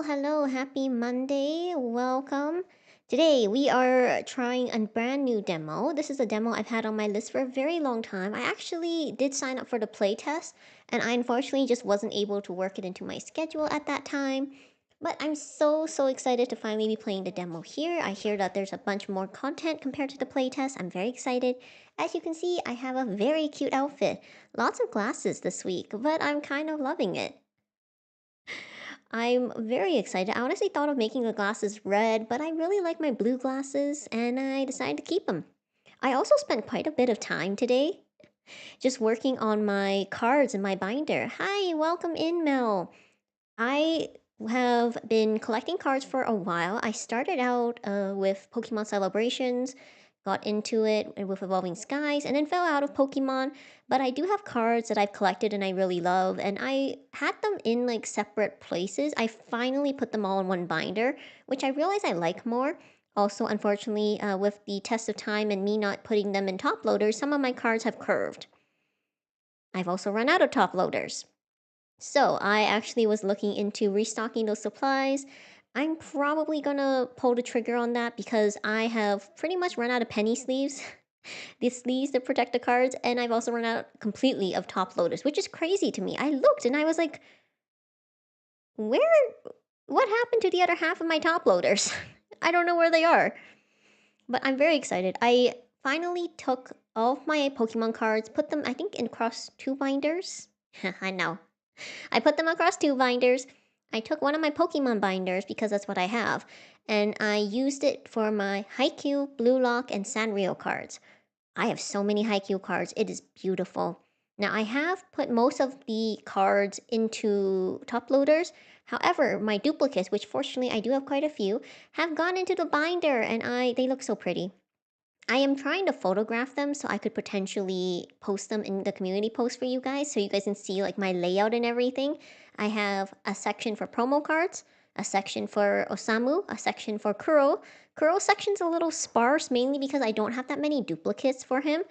hello, happy Monday. Welcome. Today we are trying a brand new demo. This is a demo I've had on my list for a very long time. I actually did sign up for the playtest, and I unfortunately just wasn't able to work it into my schedule at that time. But I'm so excited to finally be playing the demo here. I hear that there's a bunch more content compared to the playtest. I'm very excited. As you can see, I have a very cute outfit. Lots of glasses this week, but I'm kind of loving it. I'm very excited. I honestly thought of making the glasses red, but I really like my blue glasses and I decided to keep them. I also spent quite a bit of time today just working on my cards in my binder. Hi, welcome in, Mel. I have been collecting cards for a while. I started out with Pokemon Celebrations, got into it with Evolving Skies, and then fell out of Pokemon. But I do have cards that I've collected and I really love, and I had them in like separate places. I finally put them all in one binder, which I realize I like more. Also, unfortunately, with the test of time and me not putting them in top loaders, some of my cards have curved. I've also run out of top loaders. So I actually was looking into restocking those supplies. I'm probably gonna pull the trigger on that because I have pretty much run out of penny sleeves, the sleeves that protect the cards, and I've also run out completely of top loaders, which is crazy to me. I looked and I was like, where, what happened to the other half of my top loaders? I don't know where they are. But I'm very excited. I finally took all of my Pokemon cards, put them, I think, in across two binders. I know. I put them across two binders. I took one of my Pokemon binders because that's what I have, and I used it for my Haikyuu, Blue Lock, and Sanrio cards. I have so many Haikyuu cards, it is beautiful. Now, I have put most of the cards into top loaders. However, my duplicates, which fortunately I do have quite a few, have gone into the binder and they look so pretty. I am trying to photograph them so I could potentially post them in the community post for you guys so you guys can see like my layout and everything. I have a section for promo cards, a section for Osamu, a section for Kuro. Kuro's section's a little sparse mainly because I don't have that many duplicates for him.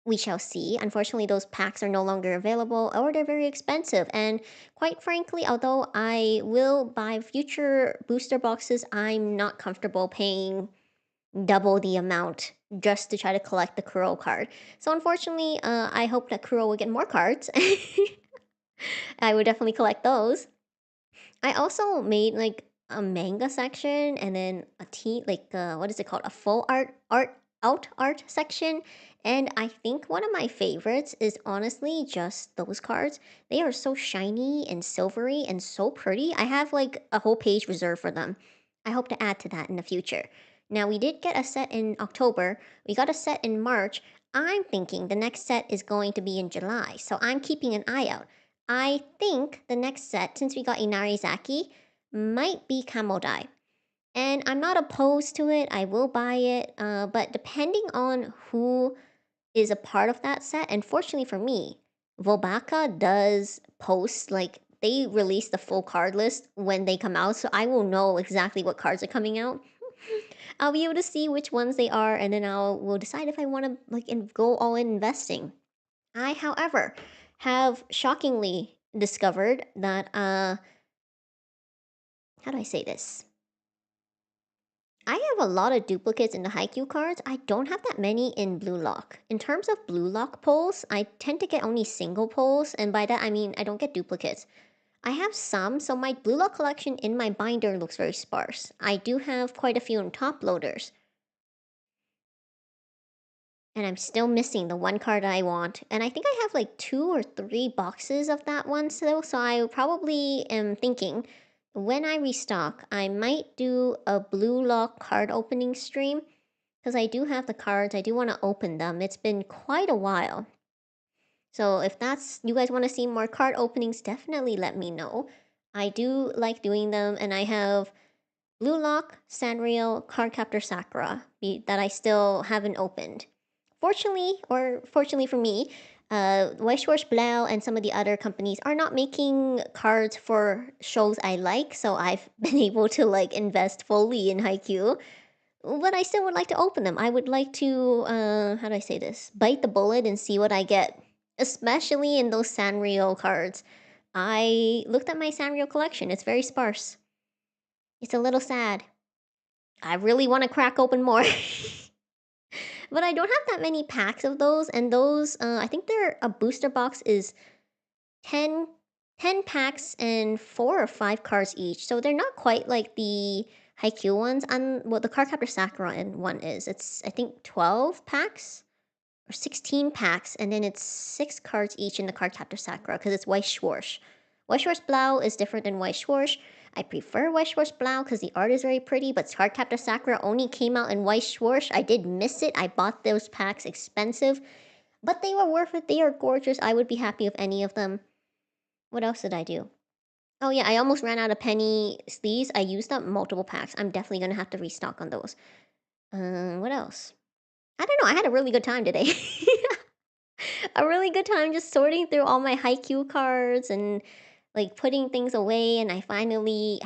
We shall see. Unfortunately, those packs are no longer available or they're very expensive. And quite frankly, although I will buy future booster boxes, I'm not comfortable paying double the amount just to try to collect the Kuro card. So unfortunately, I hope that Kuro will get more cards. I would definitely collect those. I also made like a manga section and then a what is it called? A full art section. And I think one of my favorites is honestly just those cards. They are so shiny and silvery and so pretty. I have like a whole page reserved for them. I hope to add to that in the future. Now, we did get a set in October. We got a set in March. I'm thinking the next set is going to be in July. So I'm keeping an eye out. I think the next set, since we got Inarizaki, might be Kamodai. And I'm not opposed to it. I will buy it. But depending on who is a part of that set, and fortunately for me, Vobaka does post, like, they release the full card list when they come out, so I will know exactly what cards are coming out. I'll be able to see which ones they are, and then will decide if I want to go all in investing. I, however, have shockingly discovered that how do I say this? I have a lot of duplicates in the Haikyuu cards. I don't have that many in Blue Lock. In terms of Blue Lock pulls, I tend to get only single pulls, and by that I mean I don't get duplicates. I have some, so my Blue Lock collection in my binder looks very sparse. I do have quite a few in top loaders. And I'm still missing the one card I want. And I think I have like 2 or 3 boxes of that one still, so I probably am thinking when I restock, I might do a Blue Lock card opening stream because I do have the cards. I do want to open them. It's been quite a while. So if that's you guys want to see more card openings, definitely let me know. I do like doing them, and I have Blue Lock, Sanrio, Cardcaptor Sakura that I still haven't opened. Fortunately for me, Wishlist Blau and some of the other companies are not making cards for shows I like, so I've been able to like invest fully in Haikyuu. But I still would like to open them. I would like to, how do I say this? Bite the bullet and see what I get. Especially in those Sanrio cards. I looked at my Sanrio collection. It's very sparse. It's a little sad. I really want to crack open more. But I don't have that many packs of those, and those, I think a booster box is 10, 10 packs and 4 or 5 cards each. So they're not quite like the Haikyuu ones. Well, the Cardcaptor Sakura one is. It's, I think, 12 packs or 16 packs, and then it's 6 cards each in the Cardcaptor Sakura because it's White Schwarz. White Schwarz Blau is different than White Schwarz. I prefer White Schwarz Blau because the art is very pretty, but Cardcaptor Sakura only came out in White Schwarz. I did miss it. I bought those packs expensive, but they were worth it. They are gorgeous. I would be happy with any of them. What else did I do? Oh yeah, I almost ran out of penny sleeves. I used up multiple packs. I'm definitely gonna have to restock on those. What else? I don't know. I had a really good time today. A really good time just sorting through all my Haikyuu cards and like putting things away. And I finally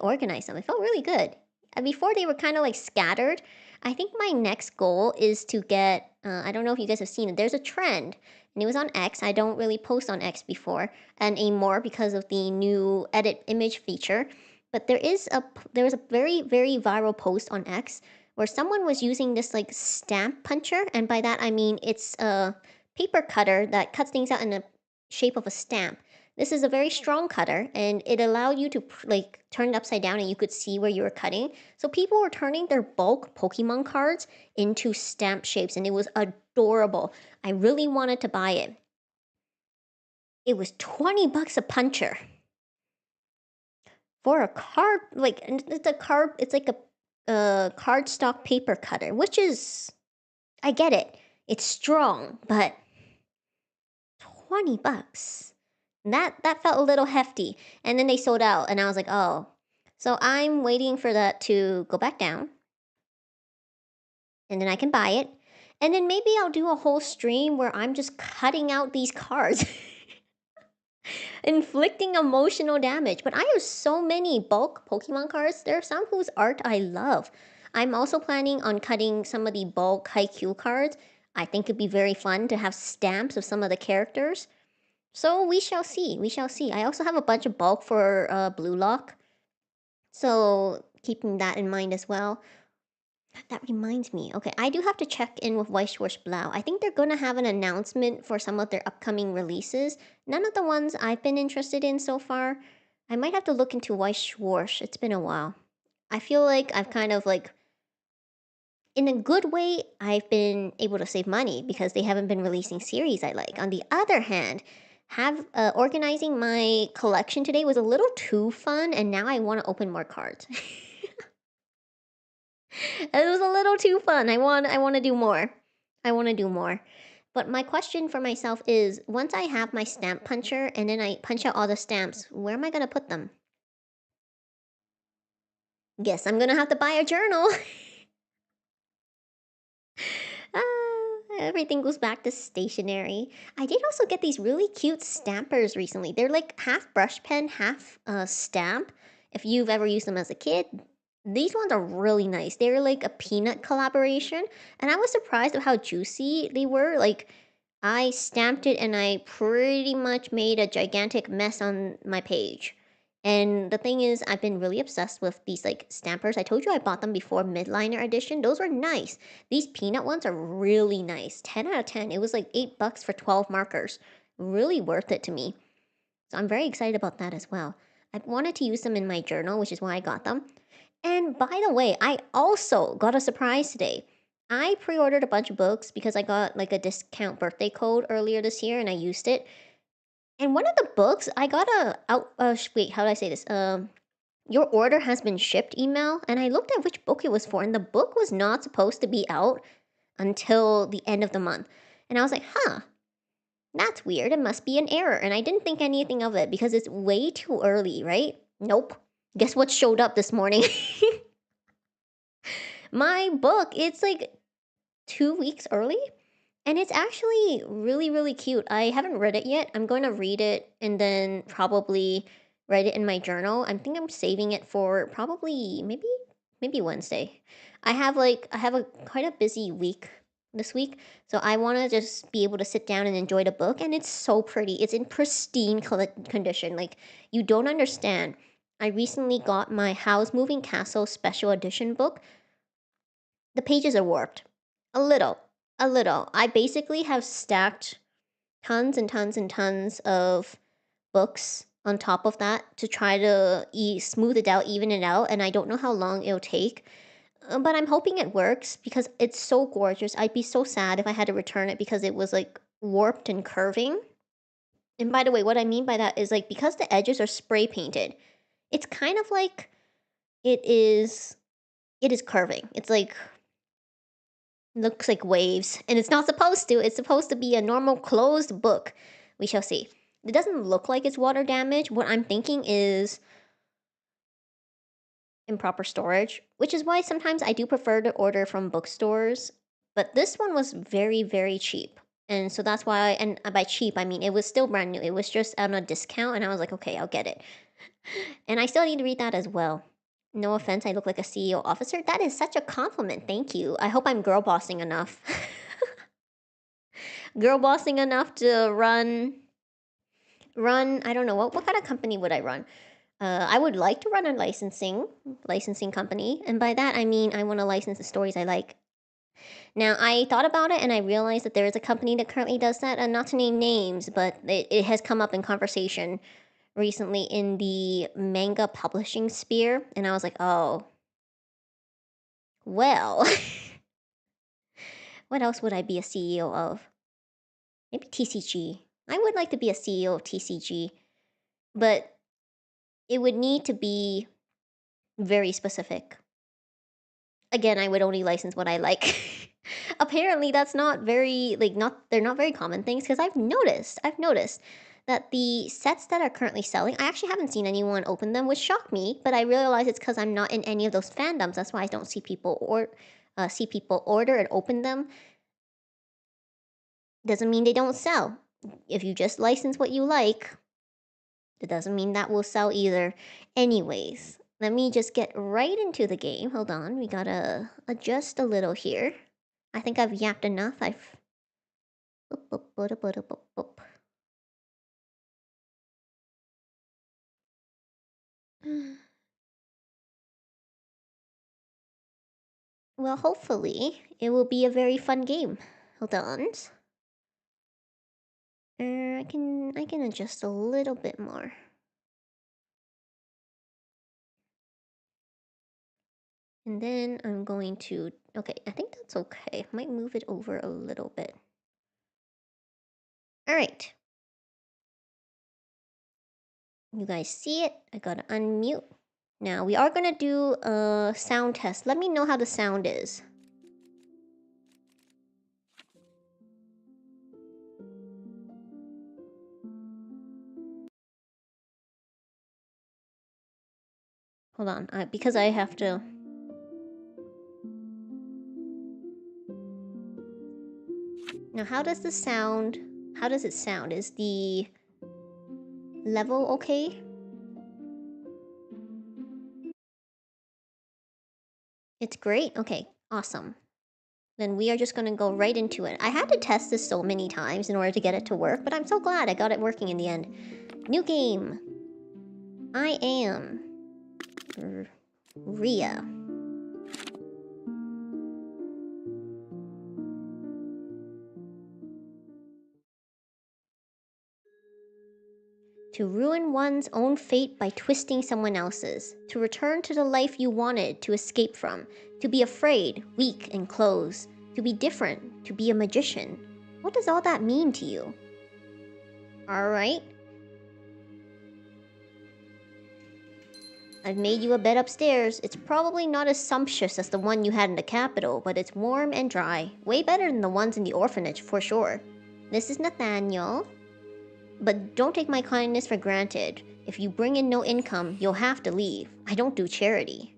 organized them. It felt really good. Before they were kind of like scattered. I think my next goal is to get. I don't know if you guys have seen it. There's a trend, and it was on X. I don't really post on X before and anymore because of the new edit image feature. But there was a very very viral post on X where someone was using this like stamp puncher, and by that I mean it's a paper cutter that cuts things out in the shape of a stamp. This is a very strong cutter, and it allowed you to like turn it upside down, and you could see where you were cutting. So people were turning their bulk Pokemon cards into stamp shapes, and it was adorable. I really wanted to buy it. It was $20 a puncher for a card. Like it's a card. It's like a cardstock paper cutter, which is, I get it. It's strong, but $20. That felt a little hefty. And then they sold out, and I was like, oh. So I'm waiting for that to go back down, and then I can buy it. And then maybe I'll do a whole stream where I'm just cutting out these cards. Inflicting emotional damage. But I have so many bulk Pokemon cards. There are some whose art I love. I'm also planning on cutting some of the bulk Haikyuu cards. I think it'd be very fun to have stamps of some of the characters. So we shall see. We shall see. I also have a bunch of bulk for Blue Lock. So keeping that in mind as well. That reminds me. Okay, I do have to check in with Wishlist Blau. I think they're going to have an announcement for some of their upcoming releases. None of the ones I've been interested in so far. I might have to look into Wishlist. It's been a while. I feel like I've kind of like, in a good way, I've been able to save money because they haven't been releasing series I like. On the other hand, organizing my collection today was a little too fun, and now I want to open more cards. It was a little too fun. I want to do more. I want to do more. But my question for myself is, once I have my stamp puncher and then I punch out all the stamps, where am I going to put them? Guess I'm going to have to buy a journal. Everything goes back to stationery. I did also get these really cute stampers recently. They're like half brush pen, half stamp. If you've ever used them as a kid, these ones are really nice. They're like a peanut collaboration, and I was surprised at how juicy they were. Like, I stamped it and I pretty much made a gigantic mess on my page. And the thing is, I've been really obsessed with these like stampers. I told you I bought them before Midliner Edition. Those were nice. These peanut ones are really nice. 10 out of 10. It was like $8 for 12 markers. Really worth it to me. So I'm very excited about that as well. I wanted to use them in my journal, which is why I got them. And by the way, I also got a surprise today. I pre-ordered a bunch of books because I got like a discount birthday code earlier this year and I used it. And one of the books, I got wait, how do I say this? Your order has been shipped email, and I looked at which book it was for, and the book was not supposed to be out until the end of the month. And I was like, huh, that's weird. It must be an error. And I didn't think anything of it because it's way too early, right? Nope. Guess what showed up this morning? My book, it's like 2 weeks early. And it's actually really, really cute. I haven't read it yet. I'm going to read it and then probably write it in my journal. I think I'm saving it for probably maybe Wednesday. I have a quite a busy week this week. So I want to just be able to sit down and enjoy the book, and it's so pretty. It's in pristine condition. Like, you don't understand. I recently got my House Moving Castle special edition book. The pages are warped. A little. A little. I basically have stacked tons and tons and tons of books on top of that to try to smooth it out, even it out, and I don't know how long it'll take. But I'm hoping it works because it's so gorgeous. I'd be so sad if I had to return it because it was like warped and curving. And by the way, what I mean by that is like because the edges are spray painted, it's kind of like it is curving. It's like looks like waves, and it's not supposed to. It's supposed to be a normal closed book. We shall see. It doesn't look like it's water damage. What I'm thinking is improper storage, which is why sometimes I do prefer to order from bookstores. But this one was very, very cheap. And so that's why, and by cheap, I mean it was still brand new. It was just on a discount, and I was like, okay, I'll get it. And I still need to read that as well. No offense, I look like a CEO officer. That is such a compliment. Thank you. I hope I'm girl bossing enough. Girl bossing enough to run, I don't know, what kind of company would I run? I would like to run a licensing company, and by that I mean I want to license the stories I like. Now, I thought about it and I realized that there is a company that currently does that, and not to name names, but it has come up in conversation recently in the manga publishing sphere, and I was like, oh, well, what else would I be a CEO of? Maybe TCG. I would like to be a CEO of TCG, but it would need to be very specific. Again, I would only license what I like. Apparently, that's not very they're not very common things because I've noticed that the sets that are currently selling, I actually haven't seen anyone open them, which shocked me. But I realize it's because I'm not in any of those fandoms. That's why I don't see people order and open them. Doesn't mean they don't sell. If you just license what you like, it doesn't mean that will sell either. Anyways, let me just get right into the game. Hold on, we gotta adjust a little here. I think I've yapped enough. Boop, boop, boop, boop, boop, boop, boop. Well, hopefully it will be a very fun game. Hold on. I can adjust a little bit more. And then I'm going to, okay, I think that's okay. Might move it over a little bit. All right. You guys see it? I gotta unmute. Now we are gonna do a sound test. Let me know how the sound is. Hold on, because I have to. Now, how does the sound? How does it sound? Is the level okay? It's great? Okay, awesome. Then we are just gonna go right into it. I had to test this so many times in order to get it to work, but I'm so glad I got it working in the end. New game. I am Ria. To ruin one's own fate by twisting someone else's. To return to the life you wanted to escape from. To be afraid, weak, and closed. To be different. To be a magician. What does all that mean to you? Alright. I've made you a bed upstairs. It's probably not as sumptuous as the one you had in the capital, but it's warm and dry. Way better than the ones in the orphanage, for sure. This is Nathaniel. But don't take my kindness for granted. If you bring in no income, you'll have to leave. I don't do charity.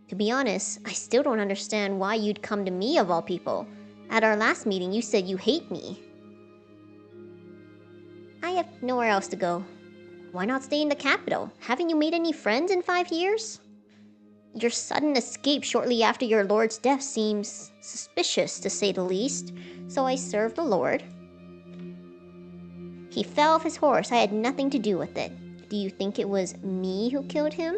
To be honest, I still don't understand why you'd come to me of all people. At our last meeting, you said you hate me. I have nowhere else to go. Why not stay in the capital? Haven't you made any friends in 5 years? Your sudden escape shortly after your lord's death seems suspicious, to say the least, so I served the lord. He fell off his horse. I had nothing to do with it. Do you think it was me who killed him?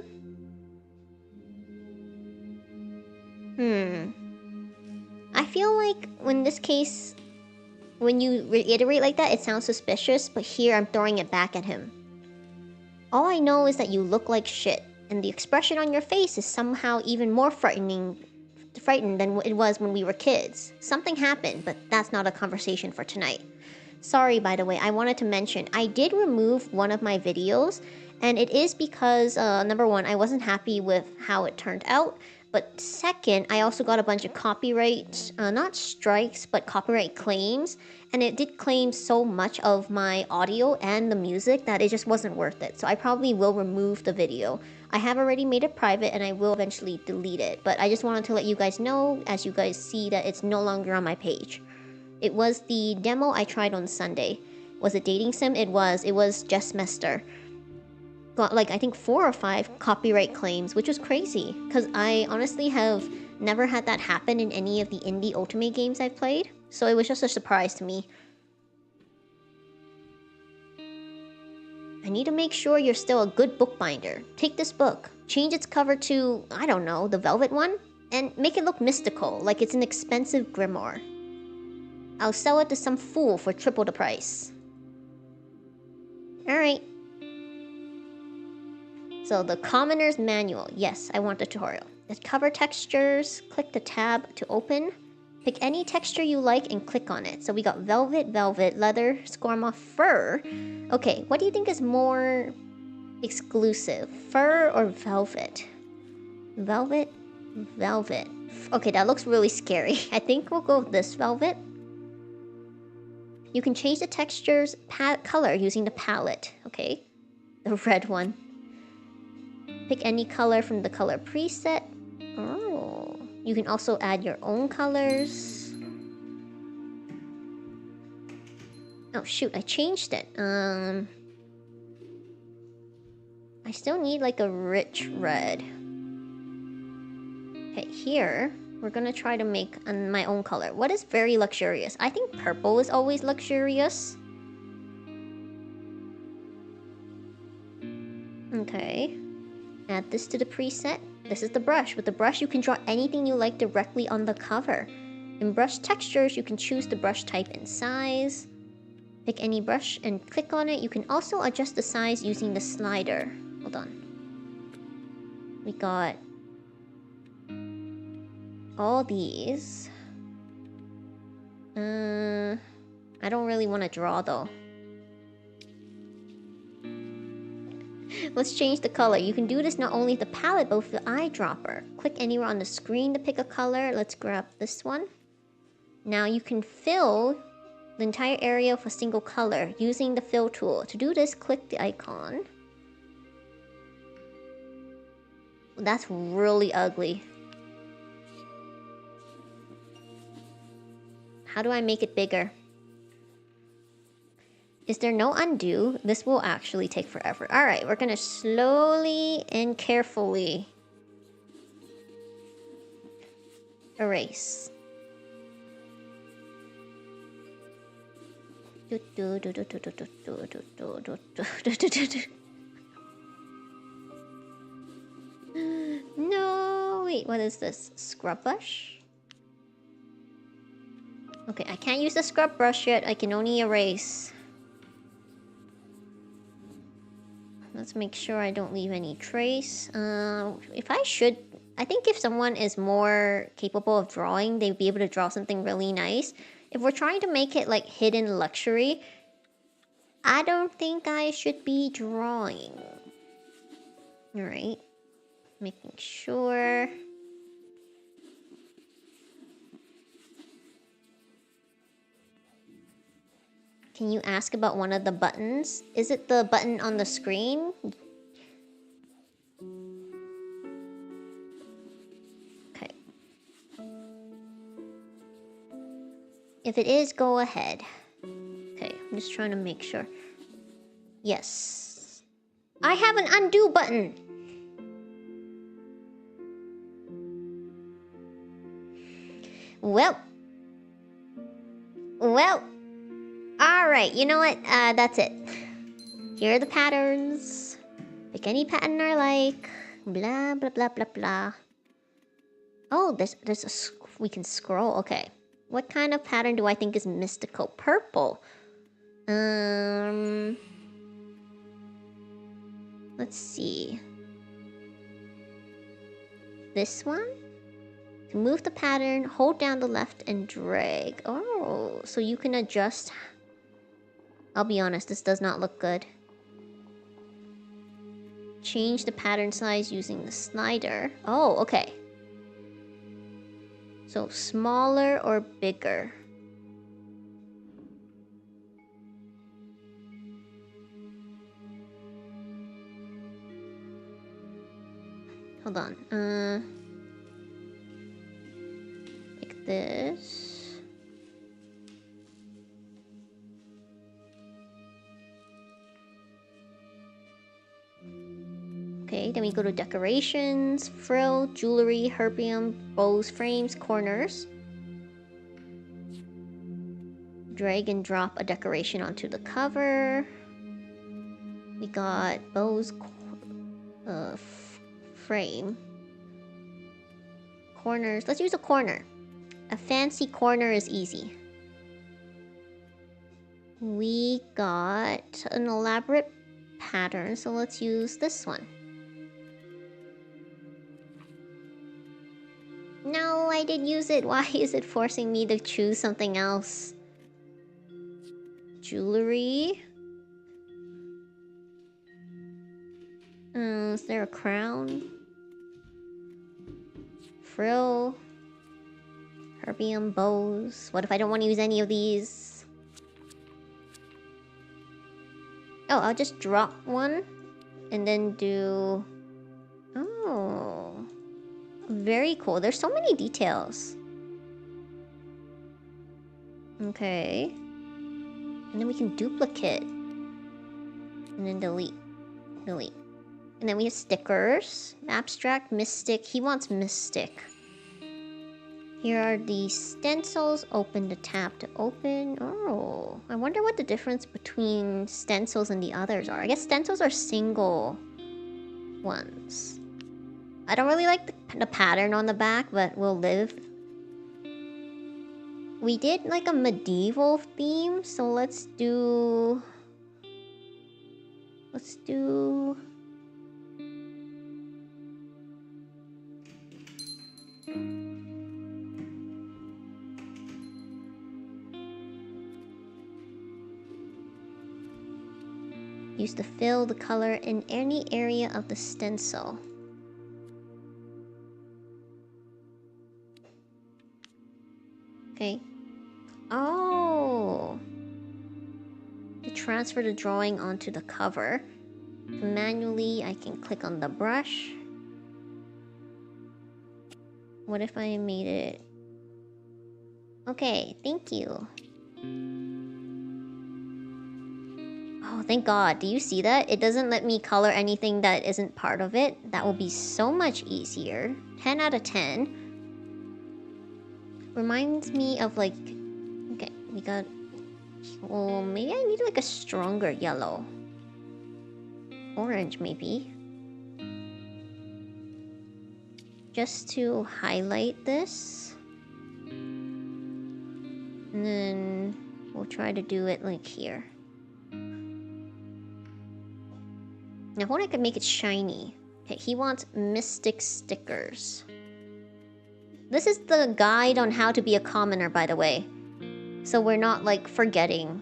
I feel like in this case, when you reiterate like that, it sounds suspicious, but here I'm throwing it back at him. All I know is that you look like shit, and the expression on your face is somehow even more frightened than it was when we were kids. Something happened, but that's not a conversation for tonight. Sorry, by the way, I wanted to mention, I did remove one of my videos, and it is because, number one, I wasn't happy with how it turned out, but second, I also got a bunch of copyright, not strikes, but copyright claims, and it did claim so much of my audio and the music that it just wasn't worth it, so I probably will remove the video. I have already made it private, and I will eventually delete it, but I just wanted to let you guys know, as you guys see, that it's no longer on my page. It was the demo I tried on Sunday. Was it dating sim? It was just Mester. Got like I think 4 or 5 copyright claims, which was crazy because I honestly have never had that happen in any of the indie Ultimate games I've played, so it was just a surprise to me. I need to make sure you're still a good bookbinder. Take this book, change its cover to, I don't know, the velvet one, and make it look mystical, like it's an expensive grimoire. I'll sell it to some fool for triple the price. Alright. So the Commoner's Manual. Yes, I want the tutorial. The cover textures. Click the tab to open. Pick any texture you like and click on it. So we got velvet, leather, squamma, fur. Okay, what do you think is more exclusive? Fur or velvet? Velvet. Okay, that looks really scary. I think we'll go with this velvet. You can change the texture's color using the palette. Okay, the red one. Pick any color from the color preset. Oh, you can also add your own colors. Oh shoot, I changed it. I still need like a rich red. Okay, here we're gonna try to make my own color. What is very luxurious? I think purple is always luxurious. Okay. Add this to the preset. This is the brush. With the brush, you can draw anything you like directly on the cover. In brush textures, you can choose the brush type and size. Pick any brush and click on it. You can also adjust the size using the slider. Hold on. We got all these. I don't really want to draw though. Let's change the color. You can do this not only with the palette, but with the eyedropper. Click anywhere on the screen to pick a color. Let's grab this one. Now you can fill the entire area with a single color using the fill tool. To do this, click the icon. That's really ugly. How do I make it bigger? Is there no undo? This will actually take forever. Alright, we're gonna slowly and carefully erase. No, wait, what is this? Scrub brush? Okay, I can't use the scrub brush yet. I can only erase. Let's make sure I don't leave any trace. I think if someone is more capable of drawing, they'd be able to draw something really nice. If we're trying to make it like hidden luxury, I don't think I should be drawing. Alright. Making sure. Can you ask about one of the buttons? Is it the button on the screen? Okay. If it is, go ahead. Okay, I'm just trying to make sure. Yes. I have an undo button! Well. Well. Alright, you know what? That's it. Here are the patterns. Pick any pattern I like. Blah, blah, blah, blah, blah. Oh, we can scroll. Okay. What kind of pattern do I think is mystical? Purple. Let's see. This one? To move the pattern, hold down the left and drag. Oh, so you can adjust. I'll be honest, this does not look good. Change the pattern size using the slider. Oh, okay. So smaller or bigger? Hold on. Like this. Okay, then we go to decorations, frill, jewelry, herbium, bows, frames, corners. Drag and drop a decoration onto the cover. We got bows, frame. Corners. Let's use a corner. A fancy corner is easy. We got an elaborate pattern, so let's use this one. No, I didn't use it. Why is it forcing me to choose something else? Jewelry. Is there a crown? Frill. Herbium bows. What if I don't want to use any of these? Oh, I'll just drop one. And then do... Oh. Very cool. There's so many details. Okay. And then we can duplicate. And then delete. Delete. And then we have stickers. Abstract, mystic. He wants mystic. Here are the stencils. Open the tab to open. Oh, I wonder what the difference between stencils and the others are. I guess stencils are single ones. I don't really like the pattern on the back, but we'll live. We did like a medieval theme, so let's do... Use to fill the color in any area of the stencil. Okay. Oh! To transfer the drawing onto the cover. Manually, I can click on the brush. What if I made it... Okay, thank you. Oh, thank God. Do you see that? It doesn't let me color anything that isn't part of it. That will be so much easier. 10 out of 10. Reminds me of like... Okay, we got... Well, maybe I need like a stronger yellow. Orange, maybe. Just to highlight this. And then we'll try to do it like here. Now, what I could make it shiny. Okay, he wants mystic stickers. This is the guide on how to be a commoner, by the way. So we're not, like, forgetting.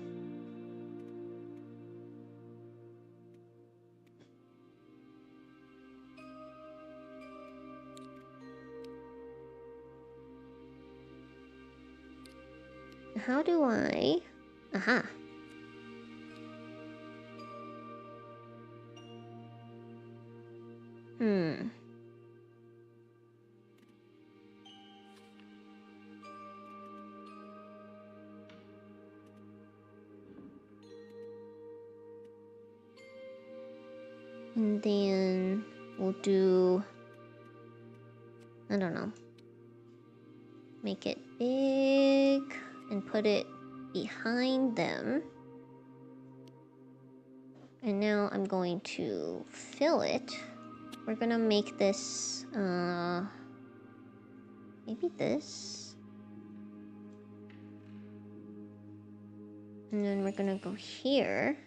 How do I... Aha. And then we'll do... I don't know. Make it big and put it behind them. And now I'm going to fill it. We're gonna make this, maybe this. And then we're gonna go here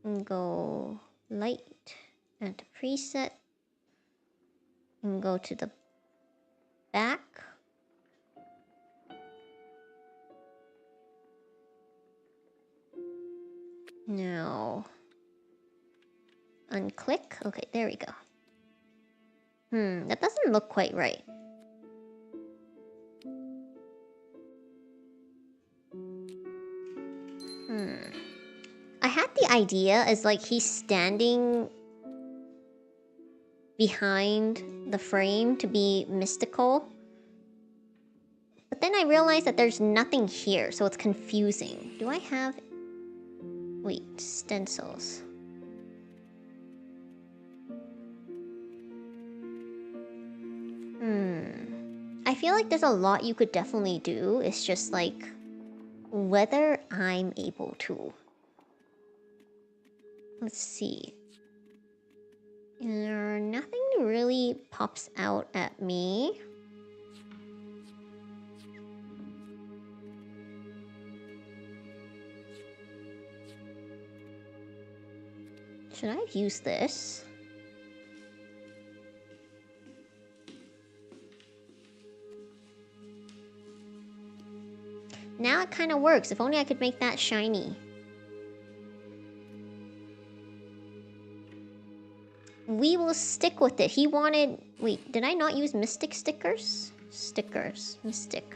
and go light and preset and go to the back. Now unclick. Okay, there we go. That doesn't look quite right. I had the idea as like he's standing behind the frame to be mystical. But then I realized that there's nothing here, so it's confusing. Do I have... Wait, stencils. I feel like there's a lot you could definitely do. It's just like whether I'm able to. Let's see. Nothing really pops out at me. Should I have used this? Now it kind of works. If only I could make that shiny. We will stick with it. He wanted... Wait, did I not use Mystic stickers? Stickers. Mystic.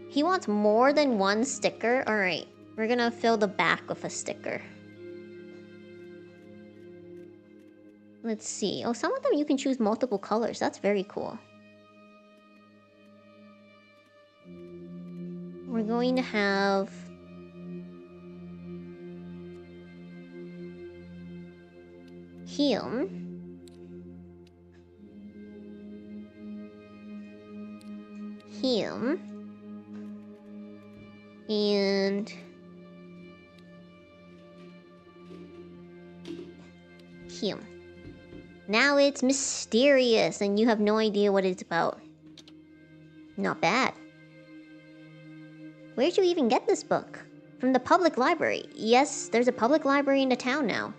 He wants more than one sticker? Alright. We're gonna fill the back with a sticker. Let's see. Oh, some of them you can choose multiple colors. That's very cool. We're going to have... him. Him. And... him. Now it's mysterious and you have no idea what it's about. Not bad. Where'd you even get this book? From the public library. Yes, there's a public library in the town now.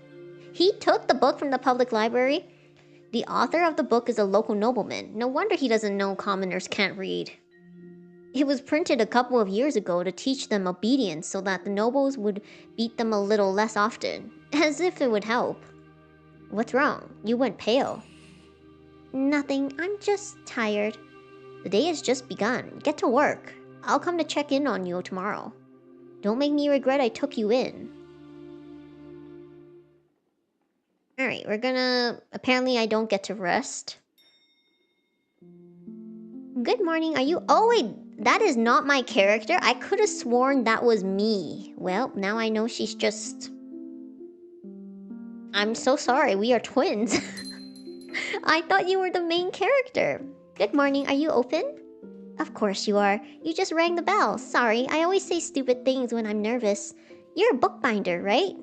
He took the book from the public library. The author of the book is a local nobleman. No wonder he doesn't know commoners can't read. It was printed a couple of years ago to teach them obedience so that the nobles would beat them a little less often. As if it would help. What's wrong? You went pale. Nothing. I'm just tired. The day has just begun. Get to work. I'll come to check in on you tomorrow. Don't make me regret I took you in. Alright, we're gonna... Apparently I don't get to rest. Good morning, are you... Oh wait, that is not my character. I could have sworn that was me. Well, now I know she's just... I'm so sorry, we are twins. I thought you were the main character. Good morning, are you open? Of course you are. You just rang the bell. Sorry, I always say stupid things when I'm nervous. You're a bookbinder, right?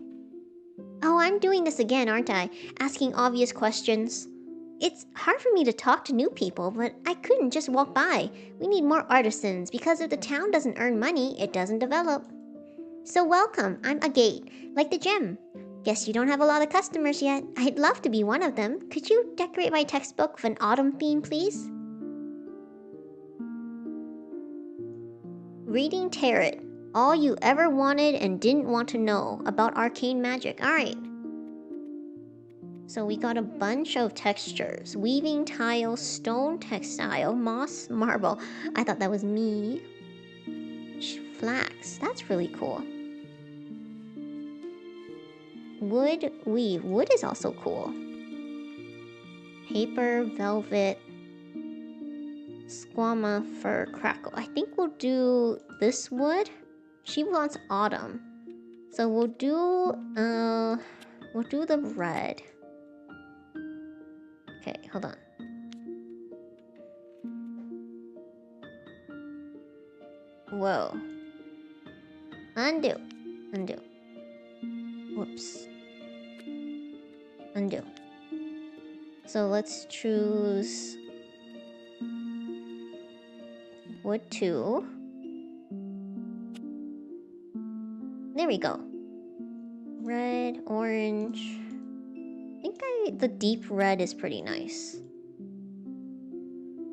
Oh, I'm doing this again, aren't I? Asking obvious questions. It's hard for me to talk to new people, but I couldn't just walk by. We need more artisans, because if the town doesn't earn money, it doesn't develop. So welcome, I'm Agate, like the gem. Guess you don't have a lot of customers yet. I'd love to be one of them. Could you decorate my textbook with an autumn theme, please? Reading Tarot. All you ever wanted and didn't want to know about arcane magic. Alright. So we got a bunch of textures. Weaving tile, stone textile, moss, marble. I thought that was me. Flax. That's really cool. Wood, weave. Wood is also cool. Paper, velvet, squama, fur, crackle. I think we'll do this wood. She wants autumn. So we'll do the red. Okay, hold on. Whoa. Undo. Undo. Whoops. Undo. So let's choose wood 2. There we go. Red, orange. I think the deep red is pretty nice.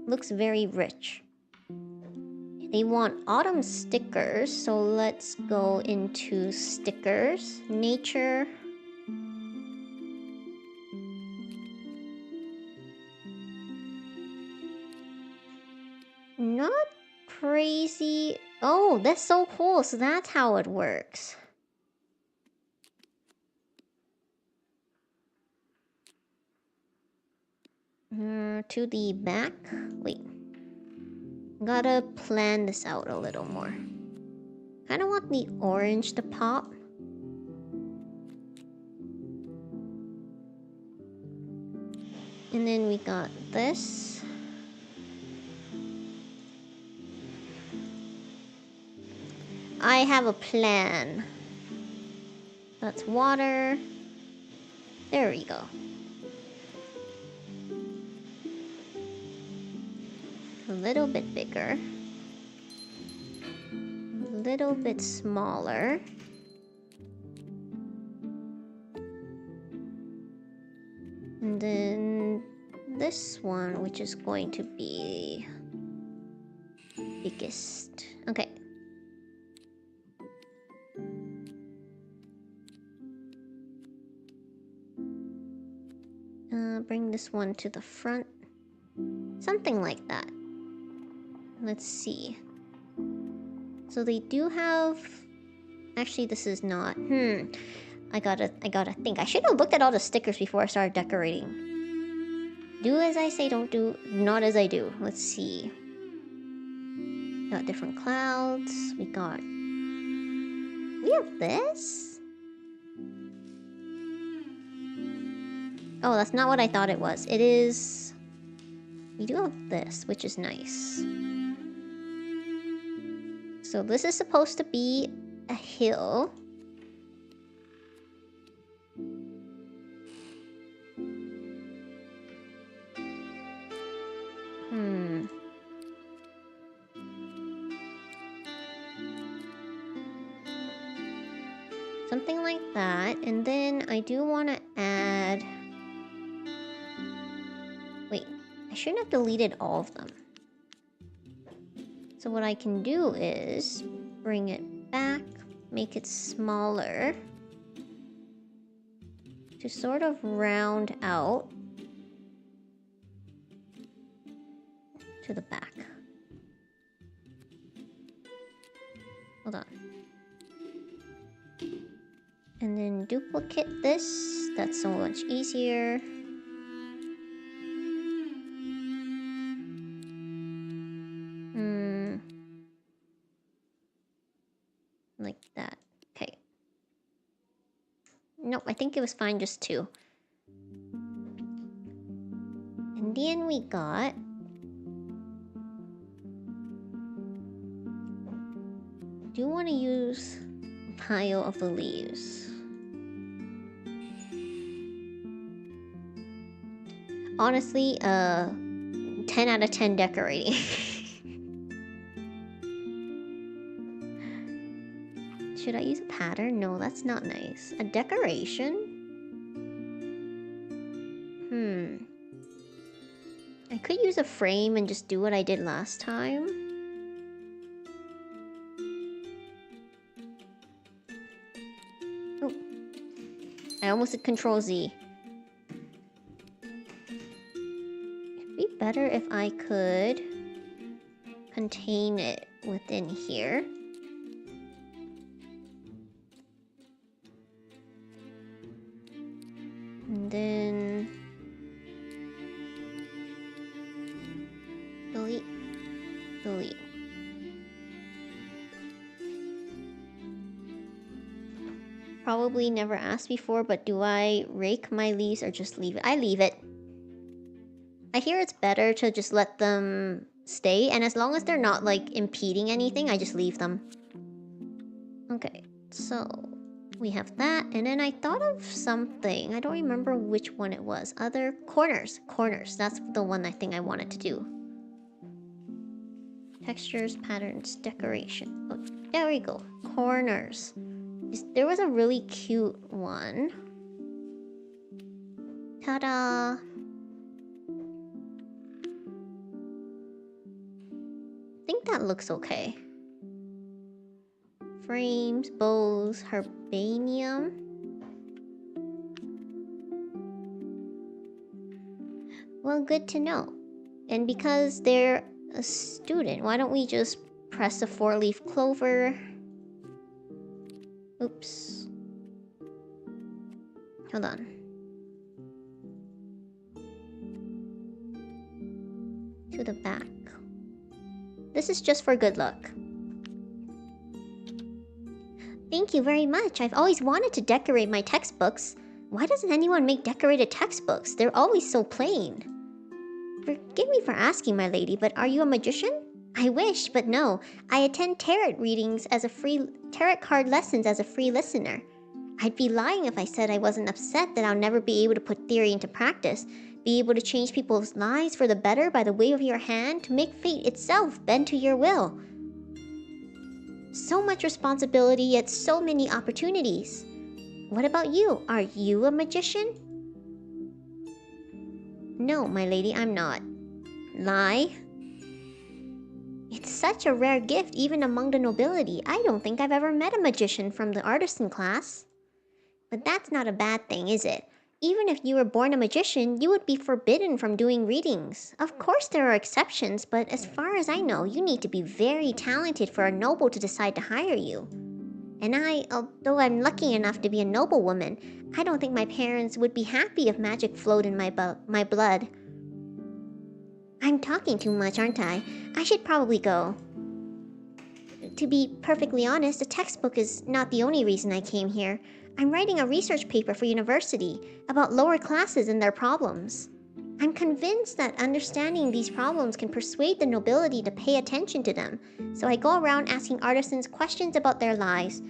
Looks very rich. They want autumn stickers, so let's go into stickers. Nature. Not crazy. Oh, that's so cool. So that's how it works. To the back. Wait. Gotta plan this out a little more. Kinda want the orange to pop. And then we got this. I have a plan. That's water. There we go. A little bit bigger. A little bit smaller. And then this one, which is going to be biggest. Okay. Bring this one to the front. Something like that. Let's see. So they do have... Actually, this is not... I gotta think. I should have looked at all the stickers before I started decorating. Do as I say, don't do... Not as I do. Let's see. Got different clouds. We have this? Oh, that's not what I thought it was. It is... We do have this, which is nice. So this is supposed to be a hill. Something like that. And then I do want to add... Wait, I shouldn't have deleted all of them. So what I can do is bring it back, make it smaller to sort of round out to the back. Hold on. And then duplicate this. That's so much easier. Like that. Okay. Nope, I think it was fine just 2. And then we got... Do you want to use a pile of the leaves? Honestly, 10 out of 10 decorating. Should I use a pattern? No, that's not nice. A decoration? I could use a frame and just do what I did last time. Oh. I almost did Control Z. It'd be better if I could contain it within here. And then delete, delete. Probably never asked before, but do I rake my leaves or just leave it? I leave it. I hear it's better to just let them stay, and as long as they're not like impeding anything, I just leave them. Okay, so we have that, and then I thought of something. I don't remember which one it was. Other corners. Corners. That's the one I think I wanted to do. Textures, patterns, decoration. Oh, there we go. Corners. There was a really cute one. Ta-da! I think that looks okay. Frames, bows, herbanium. Well, good to know. And because they're a student, why don't we just press a 4-leaf clover? Oops. Hold on. To the back. This is just for good luck. Thank you very much. I've always wanted to decorate my textbooks. Why doesn't anyone make decorated textbooks? They're always so plain. Forgive me for asking, my lady, but are you a magician? I wish, but no. I attend tarot card lessons as a free listener. I'd be lying if I said I wasn't upset that I'll never be able to put theory into practice, be able to change people's lives for the better by the wave of your hand, to make fate itself bend to your will. So much responsibility, yet so many opportunities. What about you? Are you a magician? No, my lady, I'm not. Lie? It's such a rare gift even among the nobility. I don't think I've ever met a magician from the artisan class. But that's not a bad thing, is it? Even if you were born a magician, you would be forbidden from doing readings. Of course there are exceptions, but as far as I know, you need to be very talented for a noble to decide to hire you. And although I'm lucky enough to be a noblewoman, I don't think my parents would be happy if magic flowed in my blood. I'm talking too much, aren't I? I should probably go. To be perfectly honest, a textbook is not the only reason I came here. I'm writing a research paper for university about lower classes and their problems. I'm convinced that understanding these problems can persuade the nobility to pay attention to them, so I go around asking artisans questions about their lives,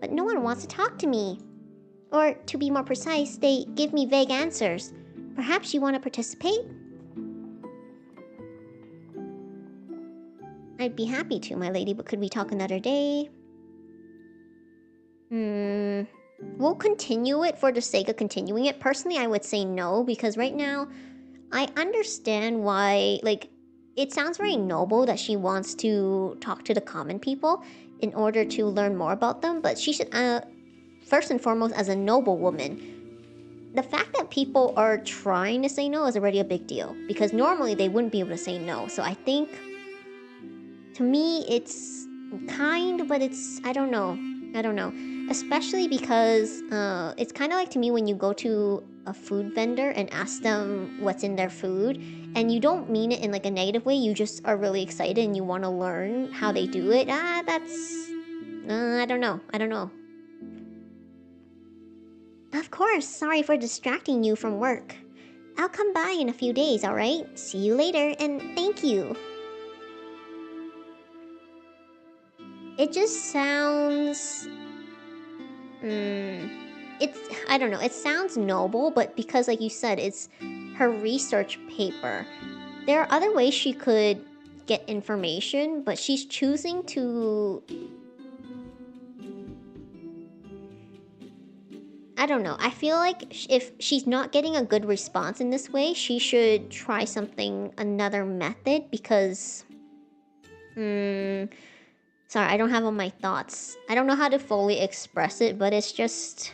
but no one wants to talk to me. Or, to be more precise, they give me vague answers. Perhaps you want to participate? I'd be happy to, my lady, but could we talk another day? We'll continue it for the sake of continuing it. Personally, I would say no, because right now, I understand why, like, it sounds very noble that she wants to talk to the common people in order to learn more about them, but she should, first and foremost, as a noble woman, the fact that people are trying to say no is already a big deal, because normally they wouldn't be able to say no. So I think, to me, it's kind, but it's, I don't know. Especially because it's kind of like, to me, when you go to a food vendor and ask them what's in their food, and you don't mean it in like a negative way, you just are really excited and you want to learn how they do it. That's... I don't know. Of course, sorry for distracting you from work. I'll come by in a few days, alright? See you later, and thank you. It just sounds... I don't know, it sounds noble, but because, like you said, it's her research paper. There are other ways she could get information, but she's choosing to... I don't know, I feel like if she's not getting a good response in this way, she should try another method, because... Sorry, I don't have all my thoughts. I don't know how to fully express it, but it's just...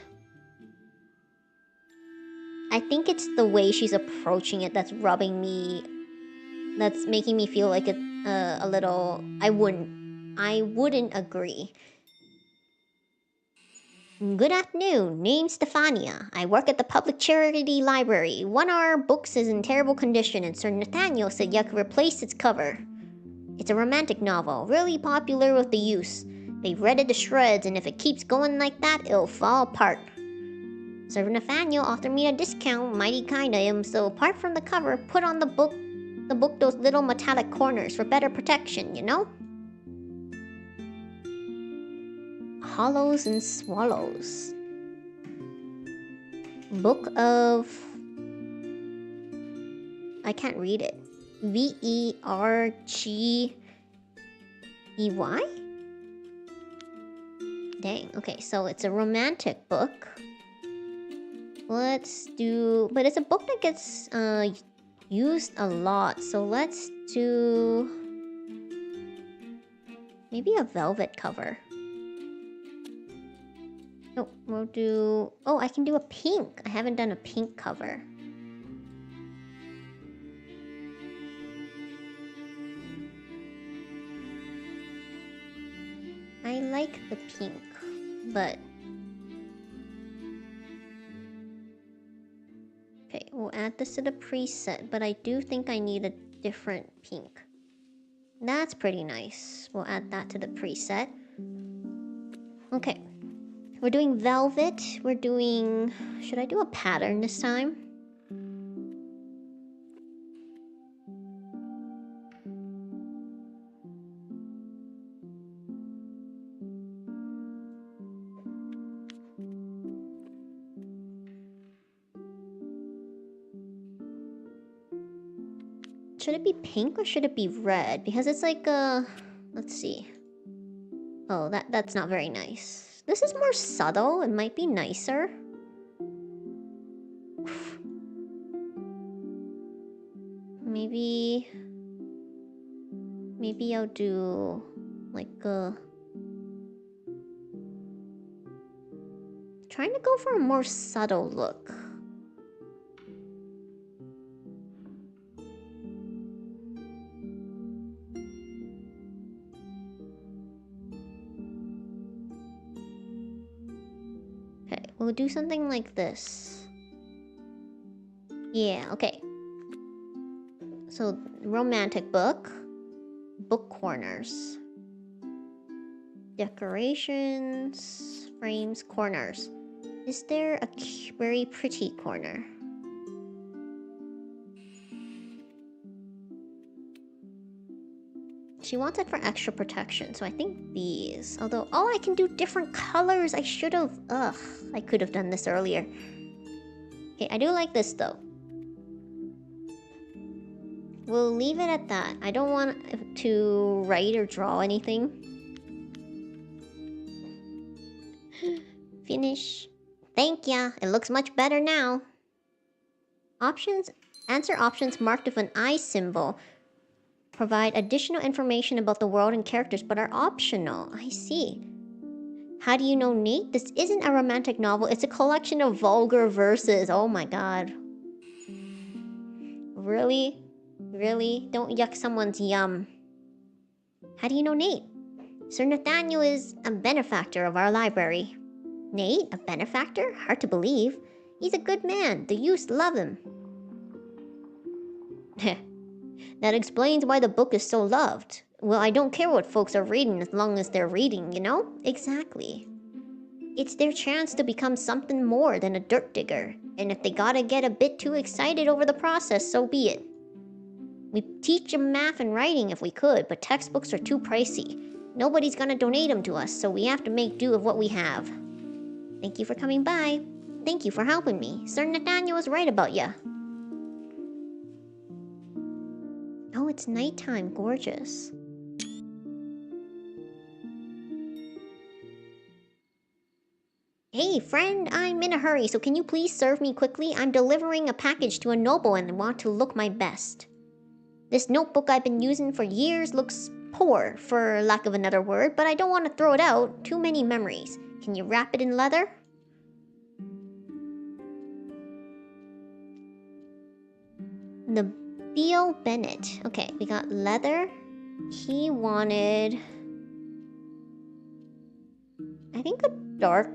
I think it's the way she's approaching it that's rubbing me... That's making me feel like a little... I wouldn't agree. Good afternoon, name's Stefania. I work at the public charity library. One of our books is in terrible condition, and Sir Nathaniel said you could replace its cover. It's a romantic novel, really popular with the youths. They've read it to shreds, and if it keeps going like that, it'll fall apart. Sir Nathaniel offered me a discount, mighty kind of him, so apart from the cover, put on the book the book those little metallic corners for better protection, you know? Hollows and Swallows. Book of... I can't read it. Vergey? Dang, okay, so it's a romantic book. Let's do... But it's a book that gets used a lot, so let's do... maybe a velvet cover. No, we'll do... Oh, I can do a pink. I haven't done a pink cover. I like the pink, but... Okay, we'll add this to the preset, but I do think I need a different pink. That's pretty nice. We'll add that to the preset. Okay. We're doing velvet. We're doing... Should I do a pattern this time? Should it be pink or should it be red? Because it's like let's see. Oh, that's not very nice. This is more subtle. It might be nicer. Maybe I'll do like trying to go for a more subtle look. We'll do something like this. Yeah, okay. So, romantic book. Book corners. Decorations. Frames. Corners. Is there a very pretty corner? She wants it for extra protection, so I think these. Although, oh, I can do different colors. I should have. Ugh, I could have done this earlier. Okay, I do like this though. We'll leave it at that. I don't want to write or draw anything. Finish. Thank ya. It looks much better now. Options. Answer options marked with an eye symbol. Provide additional information about the world and characters, but are optional. I see. How do you know Nate? This isn't a romantic novel. It's a collection of vulgar verses. Oh my god. Really? Really? Don't yuck someone's yum. How do you know Nate? Sir Nathaniel is a benefactor of our library. Nate? A benefactor? Hard to believe. He's a good man. The youths love him. Heh. That explains why the book is so loved. Well, I don't care what folks are reading as long as they're reading, you know? Exactly. It's their chance to become something more than a dirt digger. And if they gotta get a bit too excited over the process, so be it. We teach them math and writing if we could, but textbooks are too pricey. Nobody's gonna donate them to us, so we have to make do with what we have. Thank you for coming by. Thank you for helping me. Sir Nathaniel was right about ya. Oh, it's nighttime. Gorgeous. Hey, friend, I'm in a hurry, so can you please serve me quickly? I'm delivering a package to a noble and want to look my best. This notebook I've been using for years looks poor, for lack of another word, but I don't want to throw it out. Too many memories. Can you wrap it in leather? The Theo Bennett. Okay, we got leather. He wanted... I think a dark...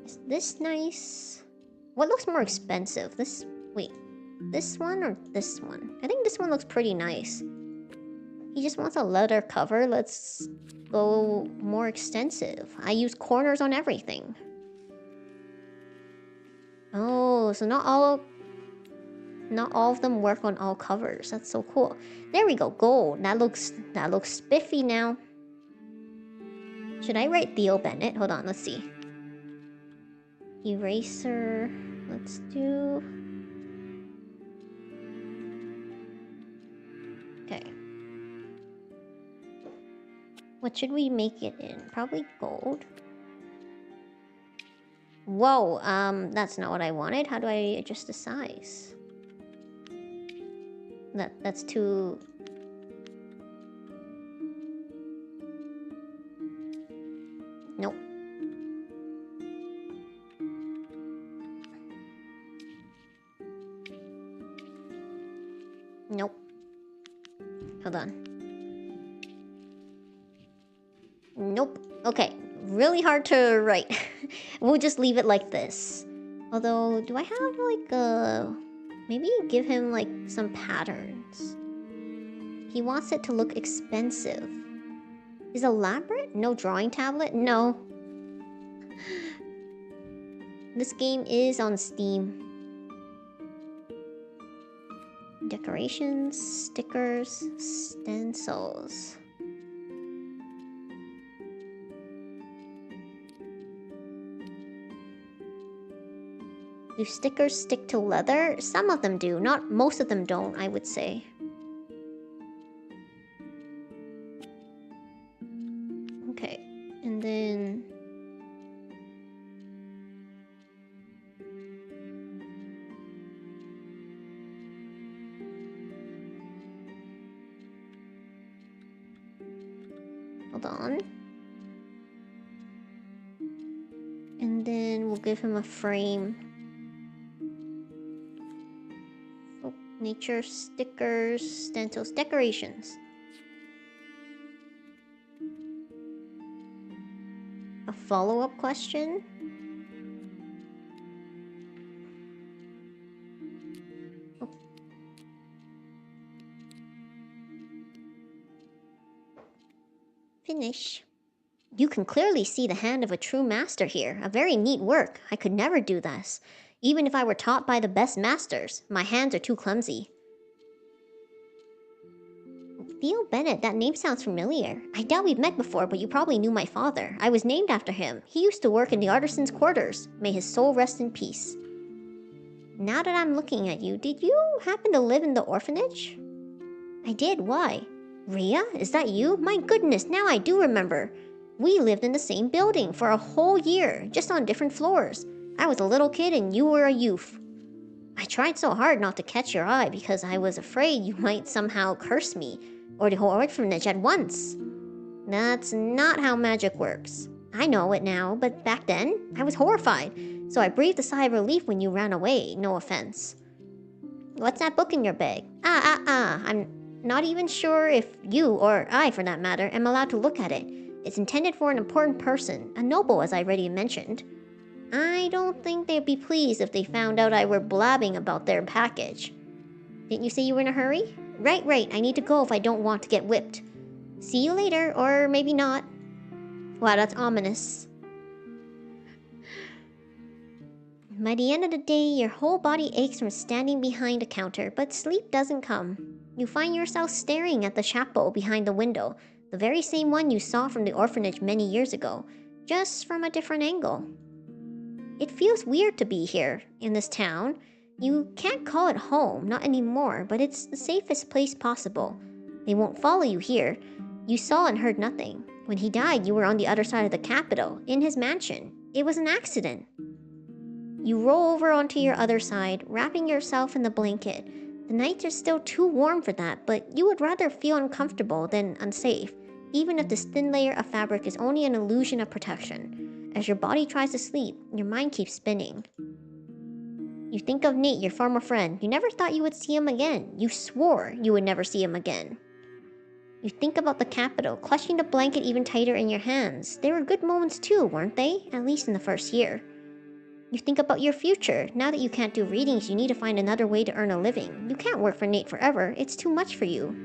Is this nice? What looks more expensive? This... Wait. This one or this one? I think this one looks pretty nice. He just wants a leather cover. Let's go more extensive. I use corners on everything. Oh, so not all Not all of them work on all covers. That's so cool. There we go, gold. That looks spiffy now. Should I write Theo Bennett? Hold on, let's see. Eraser. Let's do... Okay. What should we make it in? Probably gold. Whoa, that's not what I wanted. How do I adjust the size? That's too... Nope. Nope. Hold on. Nope. Okay. Really hard to write. We'll just leave it like this. Although, do I have like a... Maybe give him like some patterns. He wants it to look expensive. Is elaborate? No drawing tablet? No. This game is on Steam. Decorations, stickers, stencils. Do stickers stick to leather? Some of them do. Not most of them don't, I would say. Okay, and then... Hold on. And then we'll give him a frame. Oh, nature, stickers, stencils, decorations. A follow-up question? Oh. Finish. You can clearly see the hand of a true master here. A very neat work. I could never do this. Even if I were taught by the best masters. My hands are too clumsy. Theo Bennett, that name sounds familiar. I doubt we've met before, but you probably knew my father. I was named after him. He used to work in the artisan's quarters. May his soul rest in peace. Now that I'm looking at you, did you happen to live in the orphanage? I did, why? Ria, is that you? My goodness, now I do remember. We lived in the same building for a whole year, just on different floors. I was a little kid and you were a youth. I tried so hard not to catch your eye because I was afraid you might somehow curse me, or the whole orphanage at once. That's not how magic works. I know it now, but back then, I was horrified, so I breathed a sigh of relief when you ran away, no offense. What's that book in your bag? I'm not even sure if you, or I for that matter, am allowed to look at it. It's intended for an important person, a noble as I already mentioned. I don't think they'd be pleased if they found out I were blabbing about their package. Didn't you say you were in a hurry? Right, I need to go if I don't want to get whipped. See you later, or maybe not. Wow, that's ominous. By the end of the day, your whole body aches from standing behind a counter, but sleep doesn't come. You find yourself staring at the chapeau behind the window, the very same one you saw from the orphanage many years ago, just from a different angle. It feels weird to be here, in this town. You can't call it home, not anymore, but it's the safest place possible. They won't follow you here. You saw and heard nothing. When he died, you were on the other side of the capital, in his mansion. It was an accident. You roll over onto your other side, wrapping yourself in the blanket. The nights are still too warm for that, but you would rather feel uncomfortable than unsafe, even if this thin layer of fabric is only an illusion of protection. As your body tries to sleep, your mind keeps spinning. You think of Nate, your former friend. You never thought you would see him again. You swore you would never see him again. You think about the capital, clutching the blanket even tighter in your hands. They were good moments too, weren't they? At least in the first year. You think about your future. Now that you can't do readings, you need to find another way to earn a living. You can't work for Nate forever. It's too much for you.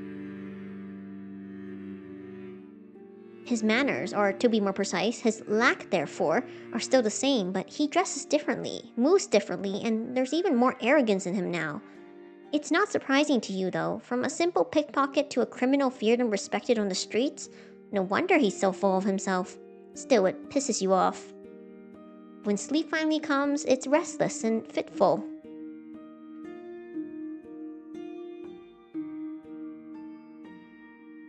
His manners, or to be more precise, his lack therefore, are still the same, but he dresses differently, moves differently, and there's even more arrogance in him now. It's not surprising to you, though. From a simple pickpocket to a criminal feared and respected on the streets, no wonder he's so full of himself. Still, it pisses you off. When sleep finally comes, it's restless and fitful.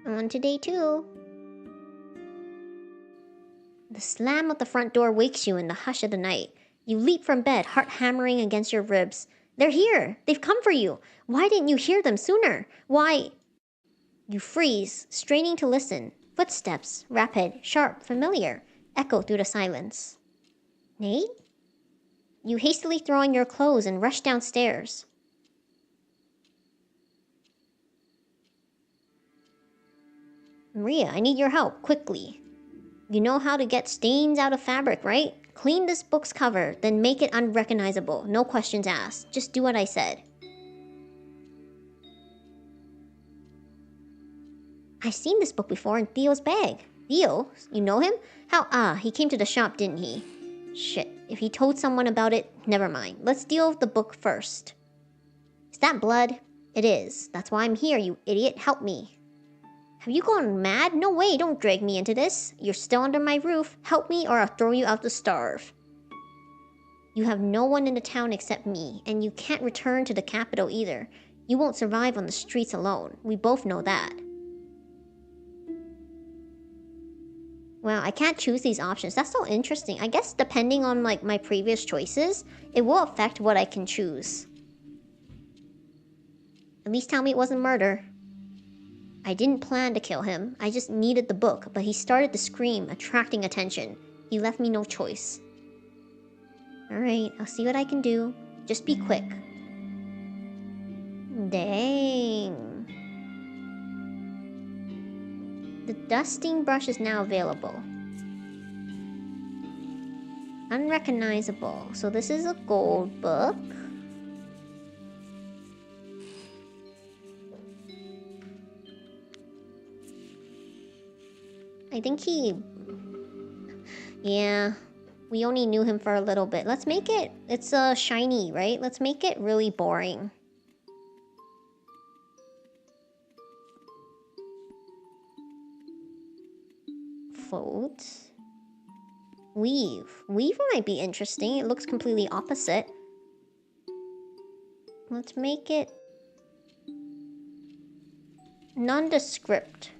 On to day 2. The slam of the front door wakes you in the hush of the night. You leap from bed, heart hammering against your ribs. They're here! They've come for you! Why didn't you hear them sooner? Why? You freeze, straining to listen. Footsteps, rapid, sharp, familiar, echo through the silence. Nate? You hastily throw on your clothes and rush downstairs. Maria, I need your help, quickly. You know how to get stains out of fabric, right? Clean this book's cover, then make it unrecognizable. No questions asked. Just do what I said. I've seen this book before in Theo's bag. Theo? You know him? How? He came to the shop, didn't he? Shit. If he told someone about it, never mind. Let's deal with the book first. Is that blood? It is. That's why I'm here, you idiot. Help me. Have you gone mad? No way, don't drag me into this. You're still under my roof. Help me or I'll throw you out to starve. You have no one in the town except me, and you can't return to the capital either. You won't survive on the streets alone. We both know that. Well, I can't choose these options. That's so interesting. I guess depending on my previous choices, it will affect what I can choose. At least tell me it wasn't murder. I didn't plan to kill him. I just needed the book, but he started to scream, attracting attention. He left me no choice. Alright, I'll see what I can do. Just be quick. Dang. The dusting brush is now available. Unrecognizable. So this is a gold book. I think he... Yeah, we only knew him for a little bit. Let's make it... It's shiny, right? Let's make it really boring. Float. Weave. Weave might be interesting. It looks completely opposite. Let's make it... nondescript.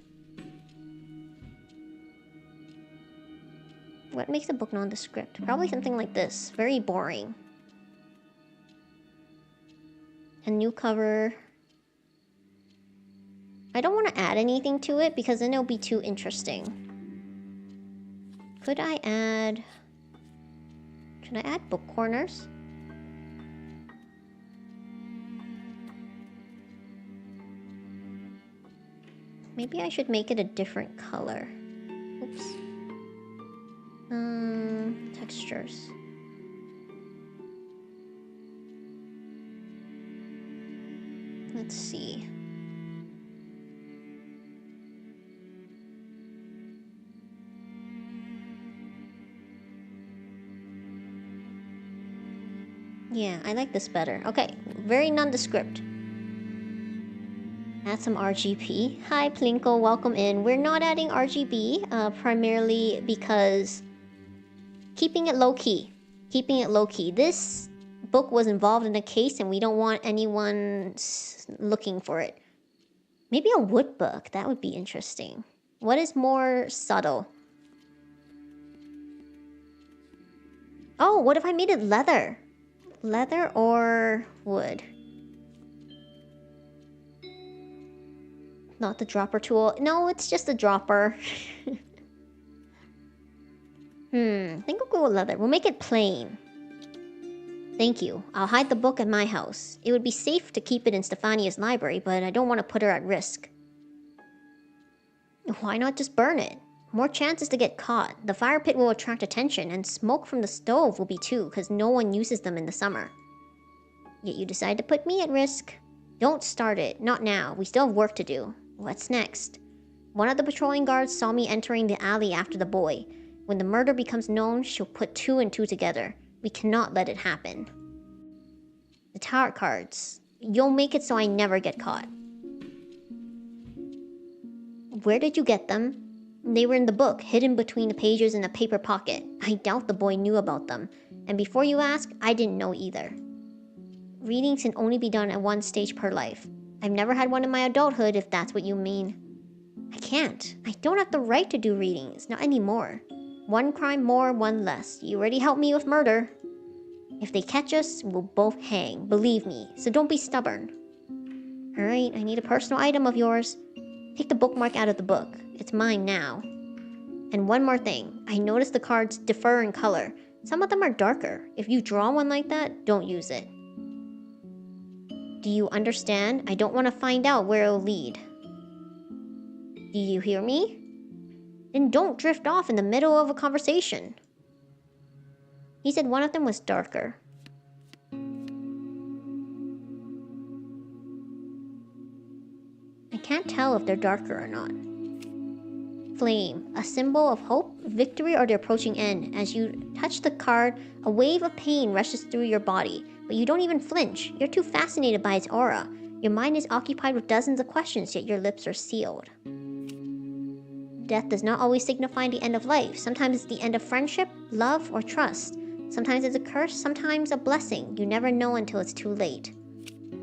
What makes a book nondescript? Probably something like this. Very boring. A new cover. I don't want to add anything to it because then it'll be too interesting. Could I add... Should I add book corners? Maybe I should make it a different color. Oops. Textures. Let's see. Yeah, I like this better. Okay, very nondescript. Add some RGB. Hi, Plinko, welcome in. We're not adding RGB, primarily because keeping it low-key. Keeping it low-key. This book was involved in a case and we don't want anyone looking for it. Maybe a wood book. That would be interesting. What is more subtle? Oh, what if I made it leather? Leather or wood? Not the dropper tool. No, it's just a dropper. I think we'll go with leather. We'll make it plain. Thank you. I'll hide the book at my house. It would be safe to keep it in Stefania's library, but I don't want to put her at risk. Why not just burn it? More chances to get caught. The fire pit will attract attention, and smoke from the stove will be too, because no one uses them in the summer. Yet you decide to put me at risk. Don't start it. Not now. We still have work to do. What's next? One of the patrolling guards saw me entering the alley after the boy. When the murder becomes known, she'll put 2 and 2 together. We cannot let it happen. The tarot cards. You'll make it so I never get caught. Where did you get them? They were in the book, hidden between the pages in a paper pocket. I doubt the boy knew about them. And before you ask, I didn't know either. Readings can only be done at one stage per life. I've never had one in my adulthood, if that's what you mean. I can't. I don't have the right to do readings, not anymore. One crime more, one less. You already helped me with murder. If they catch us, we'll both hang, believe me, so don't be stubborn. Alright, I need a personal item of yours. Take the bookmark out of the book. It's mine now. And one more thing. I noticed the cards differ in color. Some of them are darker. If you draw one like that, don't use it. Do you understand? I don't want to find out where it'll lead. Do you hear me? Then don't drift off in the middle of a conversation. He said one of them was darker. I can't tell if they're darker or not. Flame, a symbol of hope, victory, or the approaching end. As you touch the card, a wave of pain rushes through your body, but you don't even flinch. You're too fascinated by its aura. Your mind is occupied with dozens of questions, yet your lips are sealed. Death does not always signify the end of life. Sometimes it's the end of friendship, love, or trust. Sometimes it's a curse, sometimes a blessing. You never know until it's too late.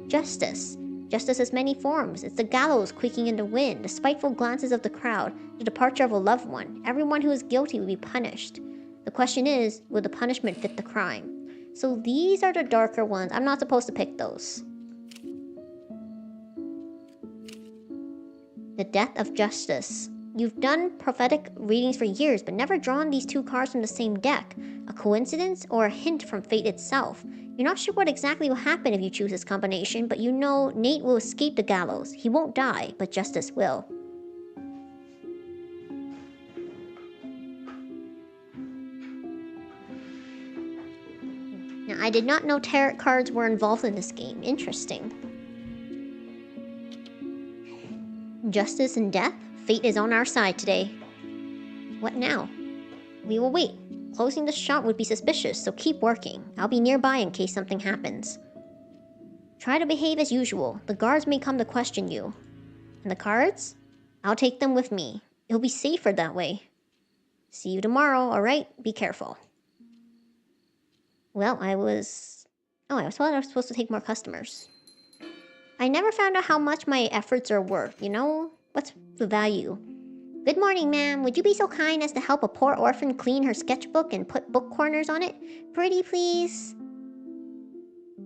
Justice. Justice has many forms. It's the gallows creaking in the wind, the spiteful glances of the crowd, the departure of a loved one. Everyone who is guilty will be punished. The question is, will the punishment fit the crime? So these are the darker ones. I'm not supposed to pick those. The Death of Justice. You've done prophetic readings for years, but never drawn these two cards from the same deck. A coincidence or a hint from fate itself? You're not sure what exactly will happen if you choose this combination, but you know Nate will escape the gallows. He won't die, but justice will. Now, I did not know tarot cards were involved in this game. Interesting. Justice and death? Fate is on our side today. What now? We will wait. Closing the shop would be suspicious, so keep working. I'll be nearby in case something happens. Try to behave as usual. The guards may come to question you. And the cards? I'll take them with me. It'll be safer that way. See you tomorrow, alright? Be careful. Well, I thought I was supposed to take more customers. I never found out how much my efforts are worth, you know? What's the value? Good morning, ma'am. Would you be so kind as to help a poor orphan clean her sketchbook and put book corners on it? Pretty, please.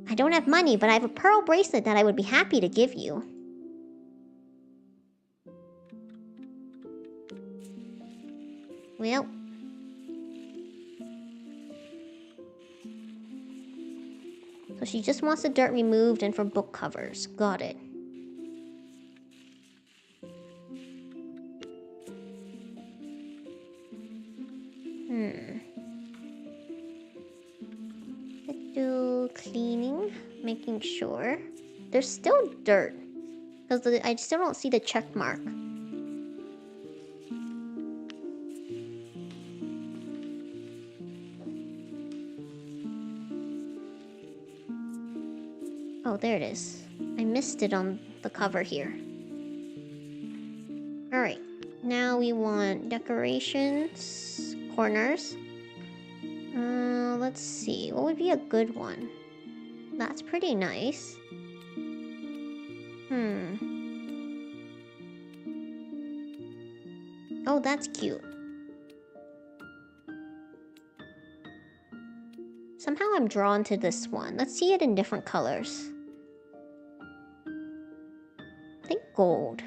I don't have money, but I have a pearl bracelet that I would be happy to give you. Well. So she just wants the dirt removed and for book covers. Got it. Let's do cleaning, making sure. There's still dirt. Because I still don't see the check mark. Oh, there it is. I missed it on the cover here. Alright. Now we want decorations, corners. Let's see. What would be a good one? That's pretty nice. Oh, that's cute. Somehow I'm drawn to this one. Let's see it in different colors. I think gold.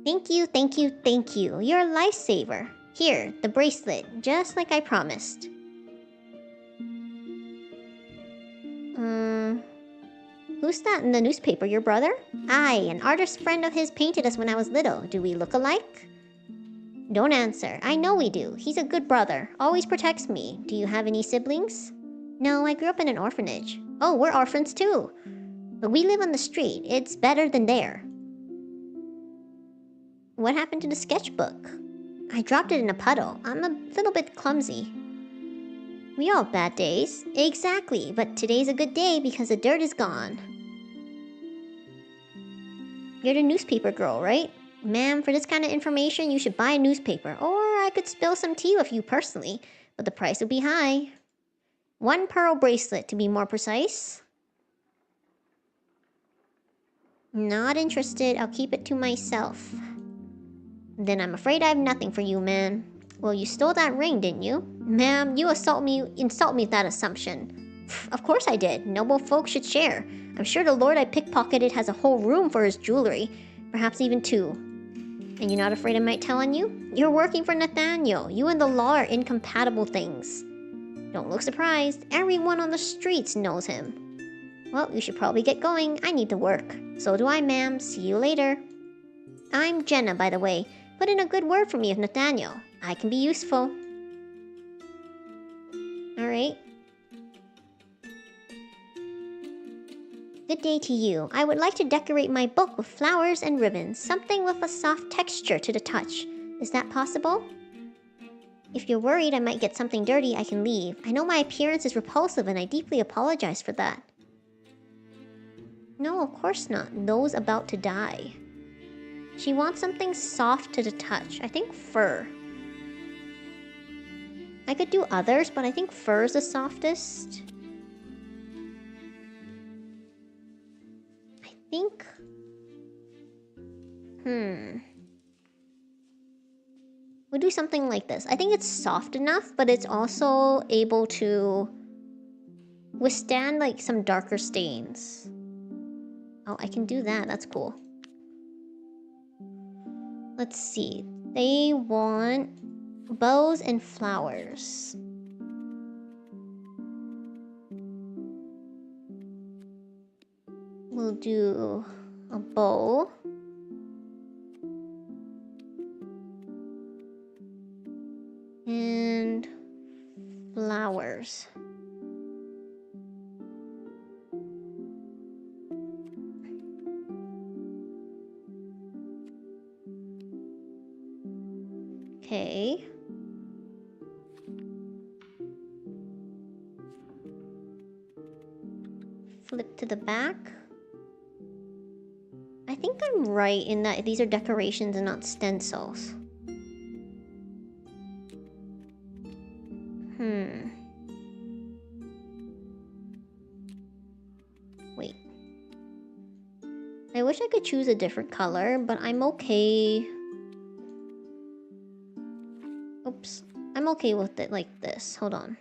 Thank you, thank you, thank you. You're a lifesaver. Here, the bracelet, just like I promised. Who's that in the newspaper? Your brother? Aye, an artist friend of his painted us when I was little. Do we look alike? Don't answer. I know we do. He's a good brother. Always protects me. Do you have any siblings? No, I grew up in an orphanage. Oh, we're orphans too. But we live on the street. It's better than there. What happened to the sketchbook? I dropped it in a puddle. I'm a little bit clumsy. We all have bad days. Exactly, but today's a good day because the dirt is gone. You're the newspaper girl, right? Ma'am, for this kind of information, you should buy a newspaper, or I could spill some tea with you personally, but the price would be high. 1 pearl bracelet, to be more precise. Not interested, I'll keep it to myself. Then I'm afraid I have nothing for you, man. Well, you stole that ring, didn't you? Ma'am, you insult me with that assumption. Of course I did. Noble folk should share. I'm sure the lord I pickpocketed has a whole room for his jewelry. Perhaps even 2. And you're not afraid I might tell on you? You're working for Nathaniel. You and the law are incompatible things. Don't look surprised. Everyone on the streets knows him. Well, you should probably get going. I need to work. So do I, ma'am. See you later. I'm Jenna, by the way. Put in a good word for me with Nathaniel. I can be useful. Alright. Good day to you. I would like to decorate my book with flowers and ribbons. Something with a soft texture to the touch. Is that possible? If you're worried I might get something dirty, I can leave. I know my appearance is repulsive and I deeply apologize for that. No, of course not. Those about to die. She wants something soft to the touch. I think fur. I could do others, but I think fur is the softest. I think... We'll do something like this. I think it's soft enough, but it's also able to withstand like some darker stains. Oh, I can do that. That's cool. Let's see. They want bows and flowers. We'll do a bow. And flowers. Okay. Flip to the back. I think I'm right in that these are decorations and not stencils. Wait. I wish I could choose a different color, but I'm okay. Oops. I'm okay with it like this. Hold on.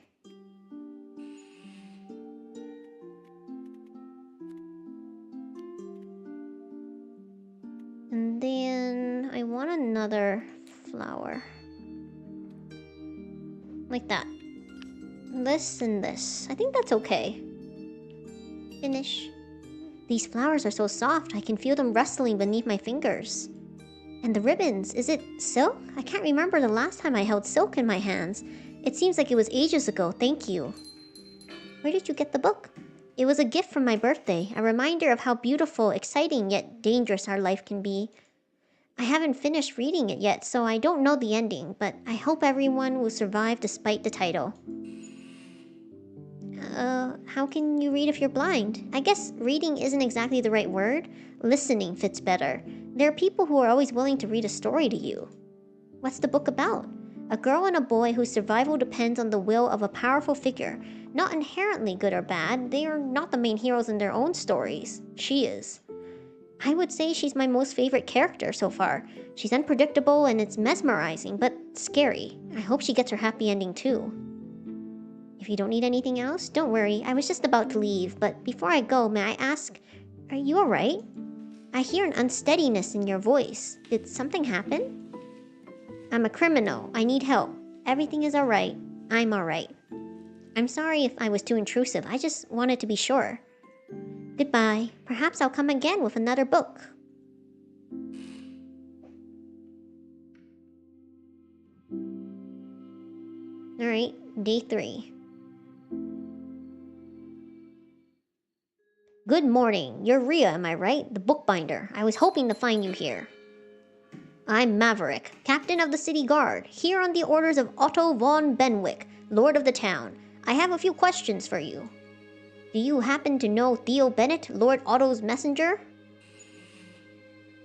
And then I want another flower. Like that. This and this. I think that's okay. Finish. These flowers are so soft, I can feel them rustling beneath my fingers. And the ribbons, is it silk? I can't remember the last time I held silk in my hands. It seems like it was ages ago, thank you. Where did you get the book? It was a gift from my birthday, a reminder of how beautiful, exciting, yet dangerous our life can be. I haven't finished reading it yet, so I don't know the ending, but I hope everyone will survive despite the title. How can you read if you're blind? I guess reading isn't exactly the right word. Listening fits better. There are people who are always willing to read a story to you. What's the book about? A girl and a boy whose survival depends on the will of a powerful figure. Not inherently good or bad, they are not the main heroes in their own stories. She is. I would say she's my most favorite character so far. She's unpredictable and it's mesmerizing, but scary. I hope she gets her happy ending too. If you don't need anything else, don't worry. I was just about to leave, but before I go, may I ask, are you alright? I hear an unsteadiness in your voice. Did something happen? I'm a criminal. I need help. Everything is alright. I'm alright. I'm sorry if I was too intrusive. I just wanted to be sure. Goodbye. Perhaps I'll come again with another book. Alright, day 3. Good morning. You're Rhea, am I right? The bookbinder. I was hoping to find you here. I'm Maverick, captain of the city guard, here on the orders of Otto von Benwick, lord of the town. I have a few questions for you. Do you happen to know Theo Bennett, Lord Otto's messenger?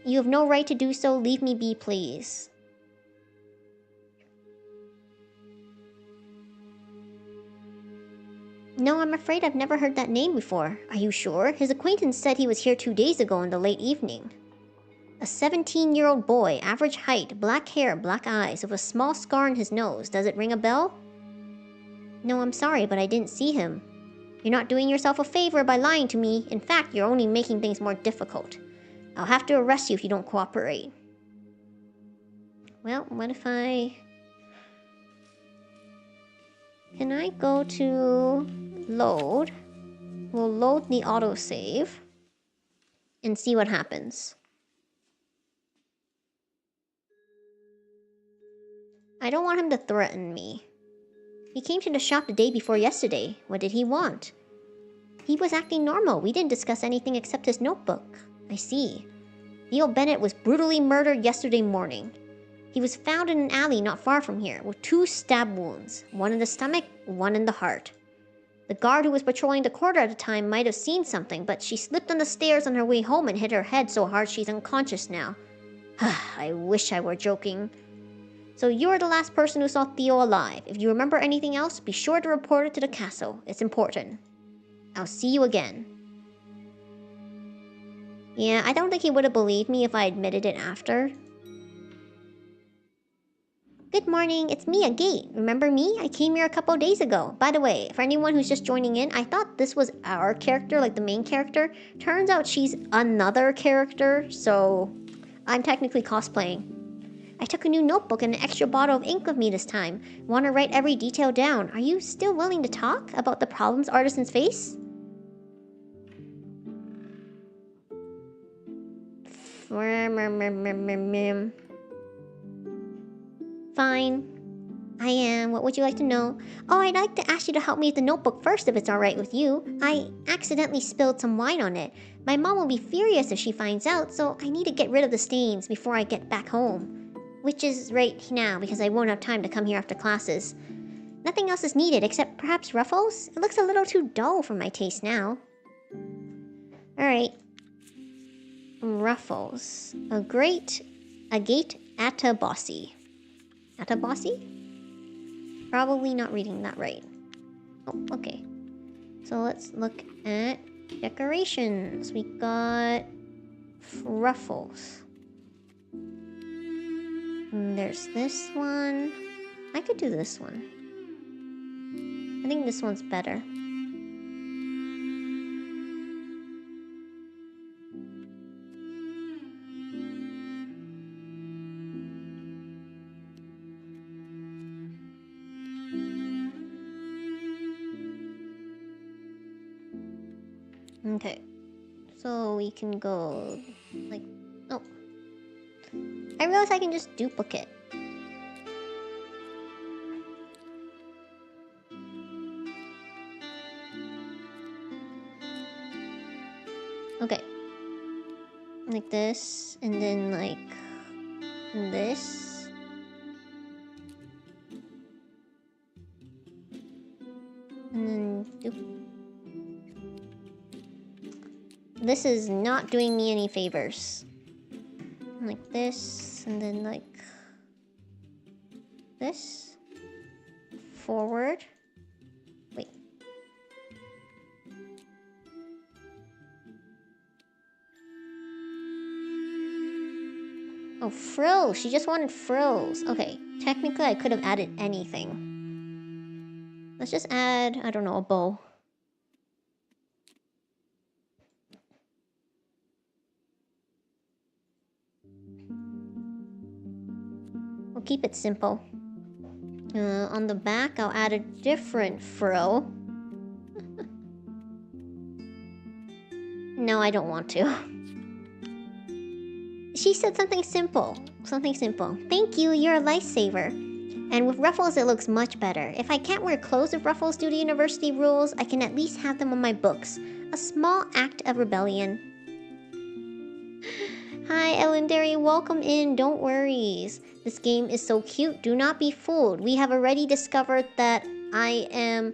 You have no right to do so. Leave me be, please. No, I'm afraid I've never heard that name before. Are you sure? His acquaintance said he was here 2 days ago in the late evening. A 17-year-old boy, average height, black hair, black eyes, with a small scar on his nose. Does it ring a bell? No, I'm sorry, but I didn't see him. You're not doing yourself a favor by lying to me. In fact, you're only making things more difficult. I'll have to arrest you if you don't cooperate. Well, what if I... Can I go to load? We'll load the autosave and see what happens. I don't want him to threaten me. He came to the shop the day before yesterday. What did he want? He was acting normal. We didn't discuss anything except his notebook. I see. Theo Bennett was brutally murdered yesterday morning. He was found in an alley not far from here, with 2 stab wounds, one in the stomach, one in the heart. The guard who was patrolling the corridor at the time might have seen something, but she slipped on the stairs on her way home and hit her head so hard she's unconscious now. I wish I were joking. So you're the last person who saw Theo alive. If you remember anything else, be sure to report it to the castle. It's important. I'll see you again. Yeah, I don't think he would have believed me if I admitted it after. Good morning, it's me, Agate. Remember me? I came here a couple days ago. By the way, for anyone who's just joining in, I thought this was our character, like the main character. Turns out she's another character, so I'm technically cosplaying. I took a new notebook and an extra bottle of ink with me this time. Want to write every detail down. Are you still willing to talk about the problems artisans face? Fine. I am. What would you like to know? Oh, I'd like to ask you to help me with the notebook first if it's alright with you. I accidentally spilled some wine on it. My mom will be furious if she finds out, so I need to get rid of the stains before I get back home. Which is right now, because I won't have time to come here after classes. Nothing else is needed except perhaps Ruffles? It looks a little too dull for my taste now. Alright. Ruffles. Agate Atabossi. Atabossi? Probably not reading that right. Oh, okay. So let's look at decorations. We got Ruffles. And there's this one. I could do this one. I think this one's better. Okay, so we can go like, oh, I realize I can just duplicate. Okay, like this, and then like this. And then this is not doing me any favors. Like this, and then like this. Forward. Wait. Oh, frills. She just wanted frills. Okay, technically I could have added anything. Let's just add, I don't know, a bow. We'll keep it simple. On the back, I'll add a different frill. No, I don't want to. She said something simple. Something simple. Thank you, you're a lifesaver. And with Ruffles, it looks much better. If I can't wear clothes with Ruffles due to university rules, I can at least have them on my books. A small act of rebellion. Hi, Elendary, welcome in. Don't worry. This game is so cute. Do not be fooled. We have already discovered that I am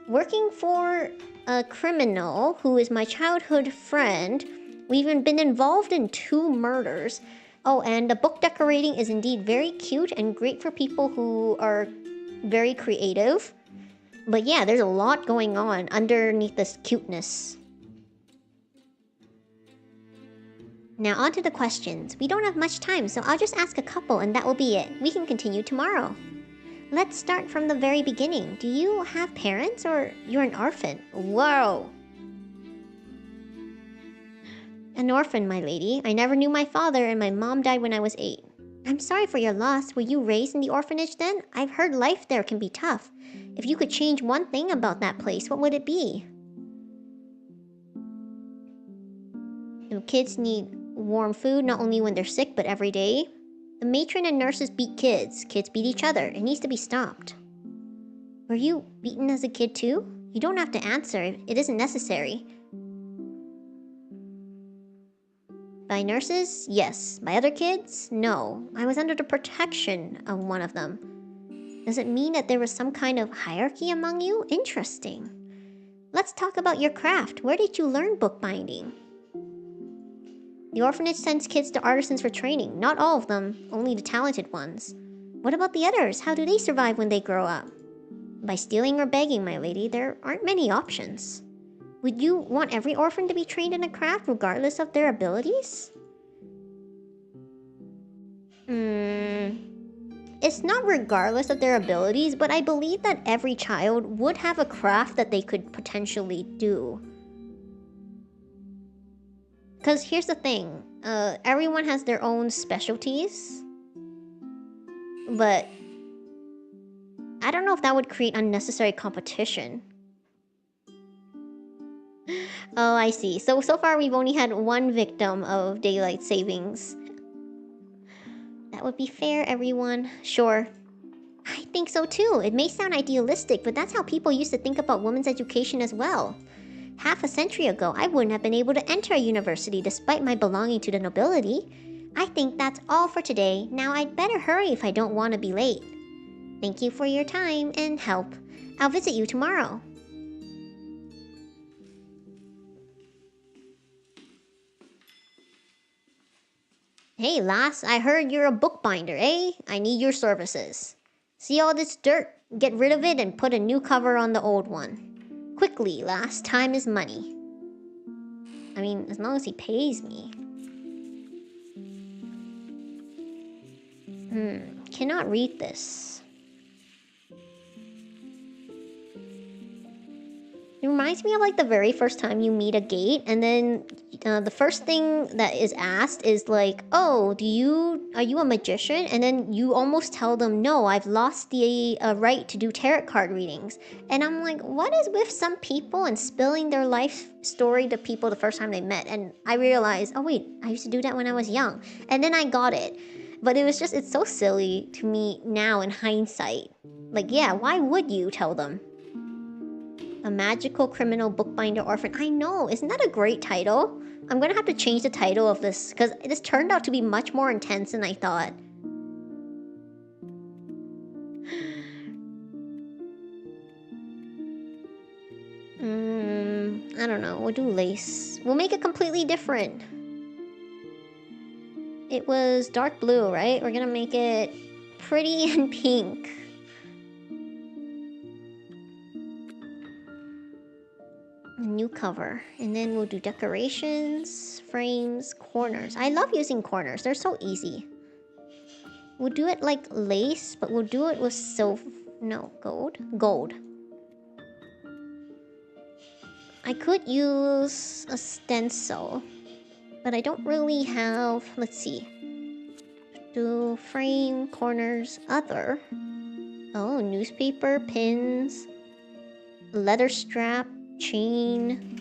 Working for a criminal who is my childhood friend. We've even been involved in 2 murders. Oh, and the book decorating is indeed very cute and great for people who are very creative. But yeah, there's a lot going on underneath this cuteness. Now on to the questions. We don't have much time, so I'll just ask a couple and that will be it. We can continue tomorrow. Let's start from the very beginning. Do you have parents or you're an orphan? Whoa! An orphan, my lady. I never knew my father and my mom died when I was 8. I'm sorry for your loss. Were you raised in the orphanage then? I've heard life there can be tough. If you could change one thing about that place, what would it be? Do kids need warm food not only when they're sick but every day? The matron and nurses beat kids. Kids beat each other. It needs to be stopped. Were you beaten as a kid too? You don't have to answer. It isn't necessary. By nurses? Yes. By other kids? No. I was under the protection of one of them. Does it mean that there was some kind of hierarchy among you? Interesting. Let's talk about your craft. Where did you learn bookbinding? The orphanage sends kids to artisans for training. Not all of them, only the talented ones. What about the others? How do they survive when they grow up? By stealing or begging, my lady. There aren't many options. Would you want every orphan to be trained in a craft regardless of their abilities? It's not regardless of their abilities, but I believe that every child would have a craft that they could potentially do. Because here's the thing, everyone has their own specialties, but I don't know if that would create unnecessary competition. Oh, I see. So far we've only had 1 victim of daylight savings. That would be fair, everyone. Sure. I think so too. It may sound idealistic, but that's how people used to think about women's education as well. Half a century ago, I wouldn't have been able to enter a university despite my belonging to the nobility. I think that's all for today. Now I'd better hurry if I don't want to be late. Thank you for your time and help. I'll visit you tomorrow. Hey lass, I heard you're a bookbinder, eh? I need your services. See all this dirt? Get rid of it and put a new cover on the old one. Quickly, lass, time is money. I mean, as long as he pays me. Cannot read this. It reminds me of like the very first time you meet a gate, and then the first thing that is asked is like, oh, are you a magician? And then you almost tell them, no, I've lost the right to do tarot card readings. And I'm like, what is with some people and spilling their life story to people the first time they met? And I realized, oh wait, I used to do that when I was young. And then I got it. But it was just, it's so silly to me now in hindsight. Like, yeah, why would you tell them? A magical criminal bookbinder orphan. I know, isn't that a great title? I'm gonna have to change the title of this, because this turned out to be much more intense than I thought. I don't know, we'll do lace. We'll make it completely different. It was dark blue, right? We're gonna make it pretty and pink. A new cover. And then we'll do decorations, frames, corners. I love using corners. They're so easy. We'll do it like lace, but we'll do it with gold? Gold. I could use a stencil, but I don't really have, let's see. Do frame, corners, other. Oh, newspaper, pins, leather strap, chain.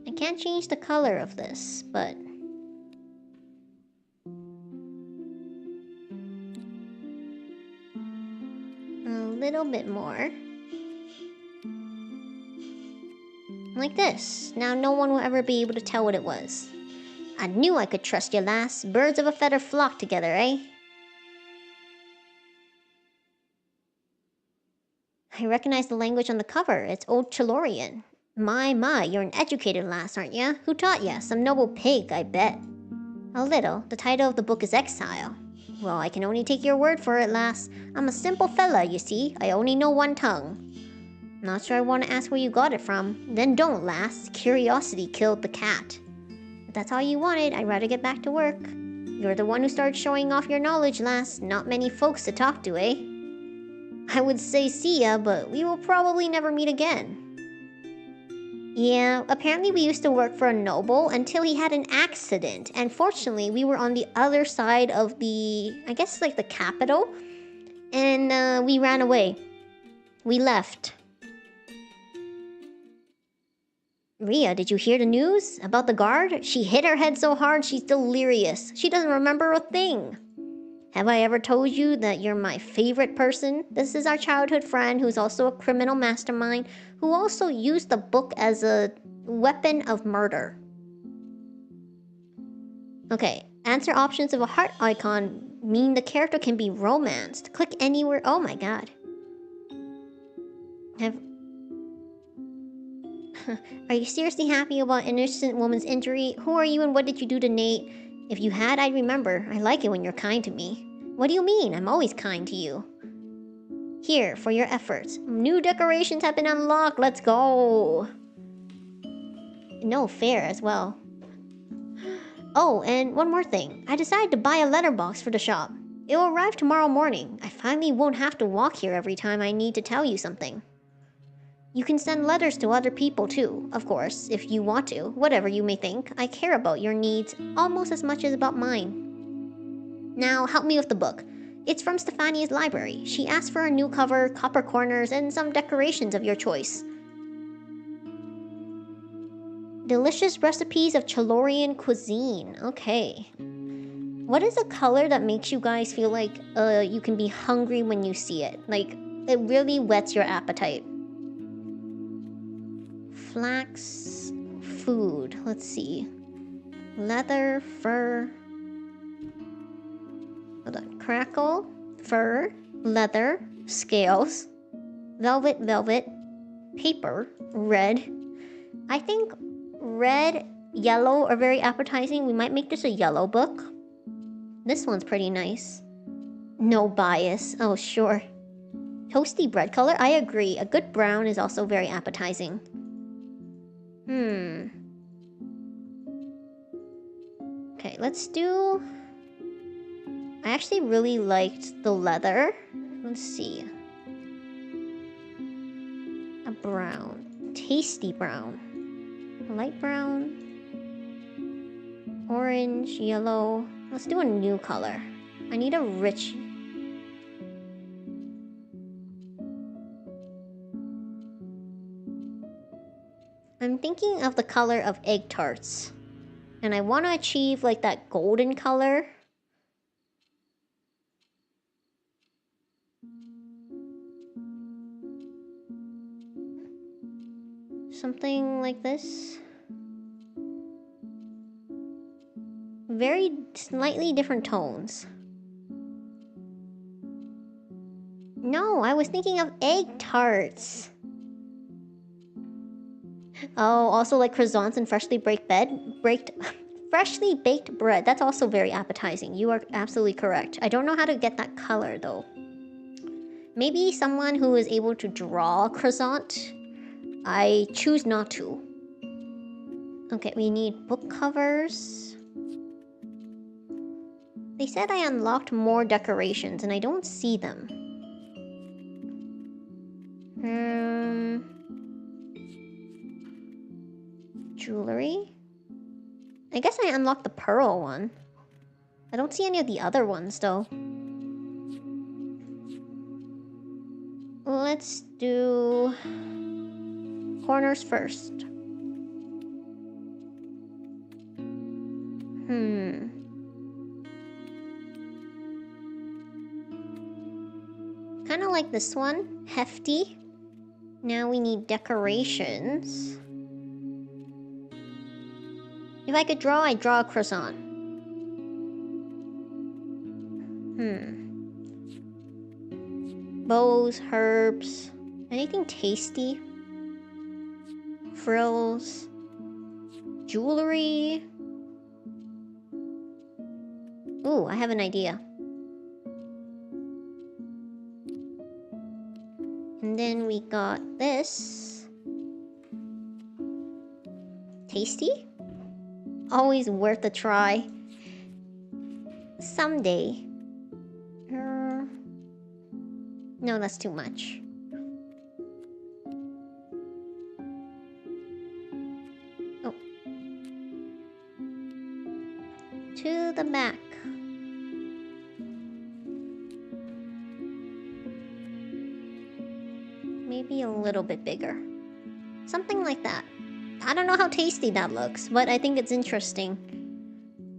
I can't change the color of this, but a little bit more. Like this. Now no one will ever be able to tell what it was. I knew I could trust you, lass. Birds of a feather flock together, eh? I recognize the language on the cover. It's Old Chalorian. My, you're an educated lass, aren't ya? Who taught ya? Some noble pig, I bet. A little. The title of the book is Exile. Well, I can only take your word for it, lass. I'm a simple fella, you see. I only know one tongue. Not sure I want to ask where you got it from. Then don't, lass. Curiosity killed the cat. If that's all you wanted, I'd rather get back to work. You're the one who started showing off your knowledge, lass. Not many folks to talk to, eh? I would say see ya, but we will probably never meet again. Yeah, apparently we used to work for a noble until he had an accident. And fortunately, we were on the other side of the, I guess like the capital. And we ran away. We left. Ria, did you hear the news? About the guard? She hit her head so hard she's delirious. She doesn't remember a thing. Have I ever told you that you're my favorite person? This is our childhood friend who's also a criminal mastermind who also used the book as a weapon of murder. Okay, answer options of a heart icon mean the character can be romanced. Click anywhere. Oh my god. Are you seriously happy about an innocent woman's injury? Who are you and what did you do to Nate? If you had, I'd remember. I like it when you're kind to me. What do you mean? I'm always kind to you. Here, for your efforts. New decorations have been unlocked. Let's go. No, fair as well. Oh, and one more thing. I decided to buy a letterbox for the shop. It will arrive tomorrow morning. I finally won't have to walk here every time I need to tell you something. You can send letters to other people too, of course, if you want to. Whatever you may think, I care about your needs almost as much as about mine. Now, help me with the book. It's from Stefania's library. She asked for a new cover, copper corners, and some decorations of your choice. Delicious recipes of Chalorian cuisine. Okay. What is a color that makes you guys feel like you can be hungry when you see it? Like, it really whets your appetite. Flax, food, let's see. Leather, fur. Hold on. Crackle, fur, leather, scales, velvet, paper, red. I think red, yellow are very appetizing. We might make this a yellow book. This one's pretty nice. No bias. Oh, sure. Toasty bread color? I agree. A good brown is also very appetizing. Okay, let's do... I actually really liked the leather. Let's see. A brown. Tasty brown. Light brown. Orange, yellow. Let's do a new color. I need a rich... I'm thinking of the color of egg tarts. And I want to achieve like that golden color. Something like this. Very slightly different tones. No, I was thinking of egg tarts. Oh, also like croissants and freshly baked bread. That's also very appetizing. You are absolutely correct. I don't know how to get that color though. Maybe someone who is able to draw a croissant. I choose not to. Okay, we need book covers. They said I unlocked more decorations and I don't see them. Jewelry? I guess I unlocked the pearl one. I don't see any of the other ones though. Let's do corners first. Kind of like this one, hefty. Now we need decorations. If I could draw, I'd draw a croissant. Bows, herbs, anything tasty? Frills, jewelry. Ooh, I have an idea. And then we got this. Tasty? Always worth a try. Someday. No, that's too much. Oh. To the back. Maybe a little bit bigger. Something like that. I don't know how tasty that looks, but I think it's interesting.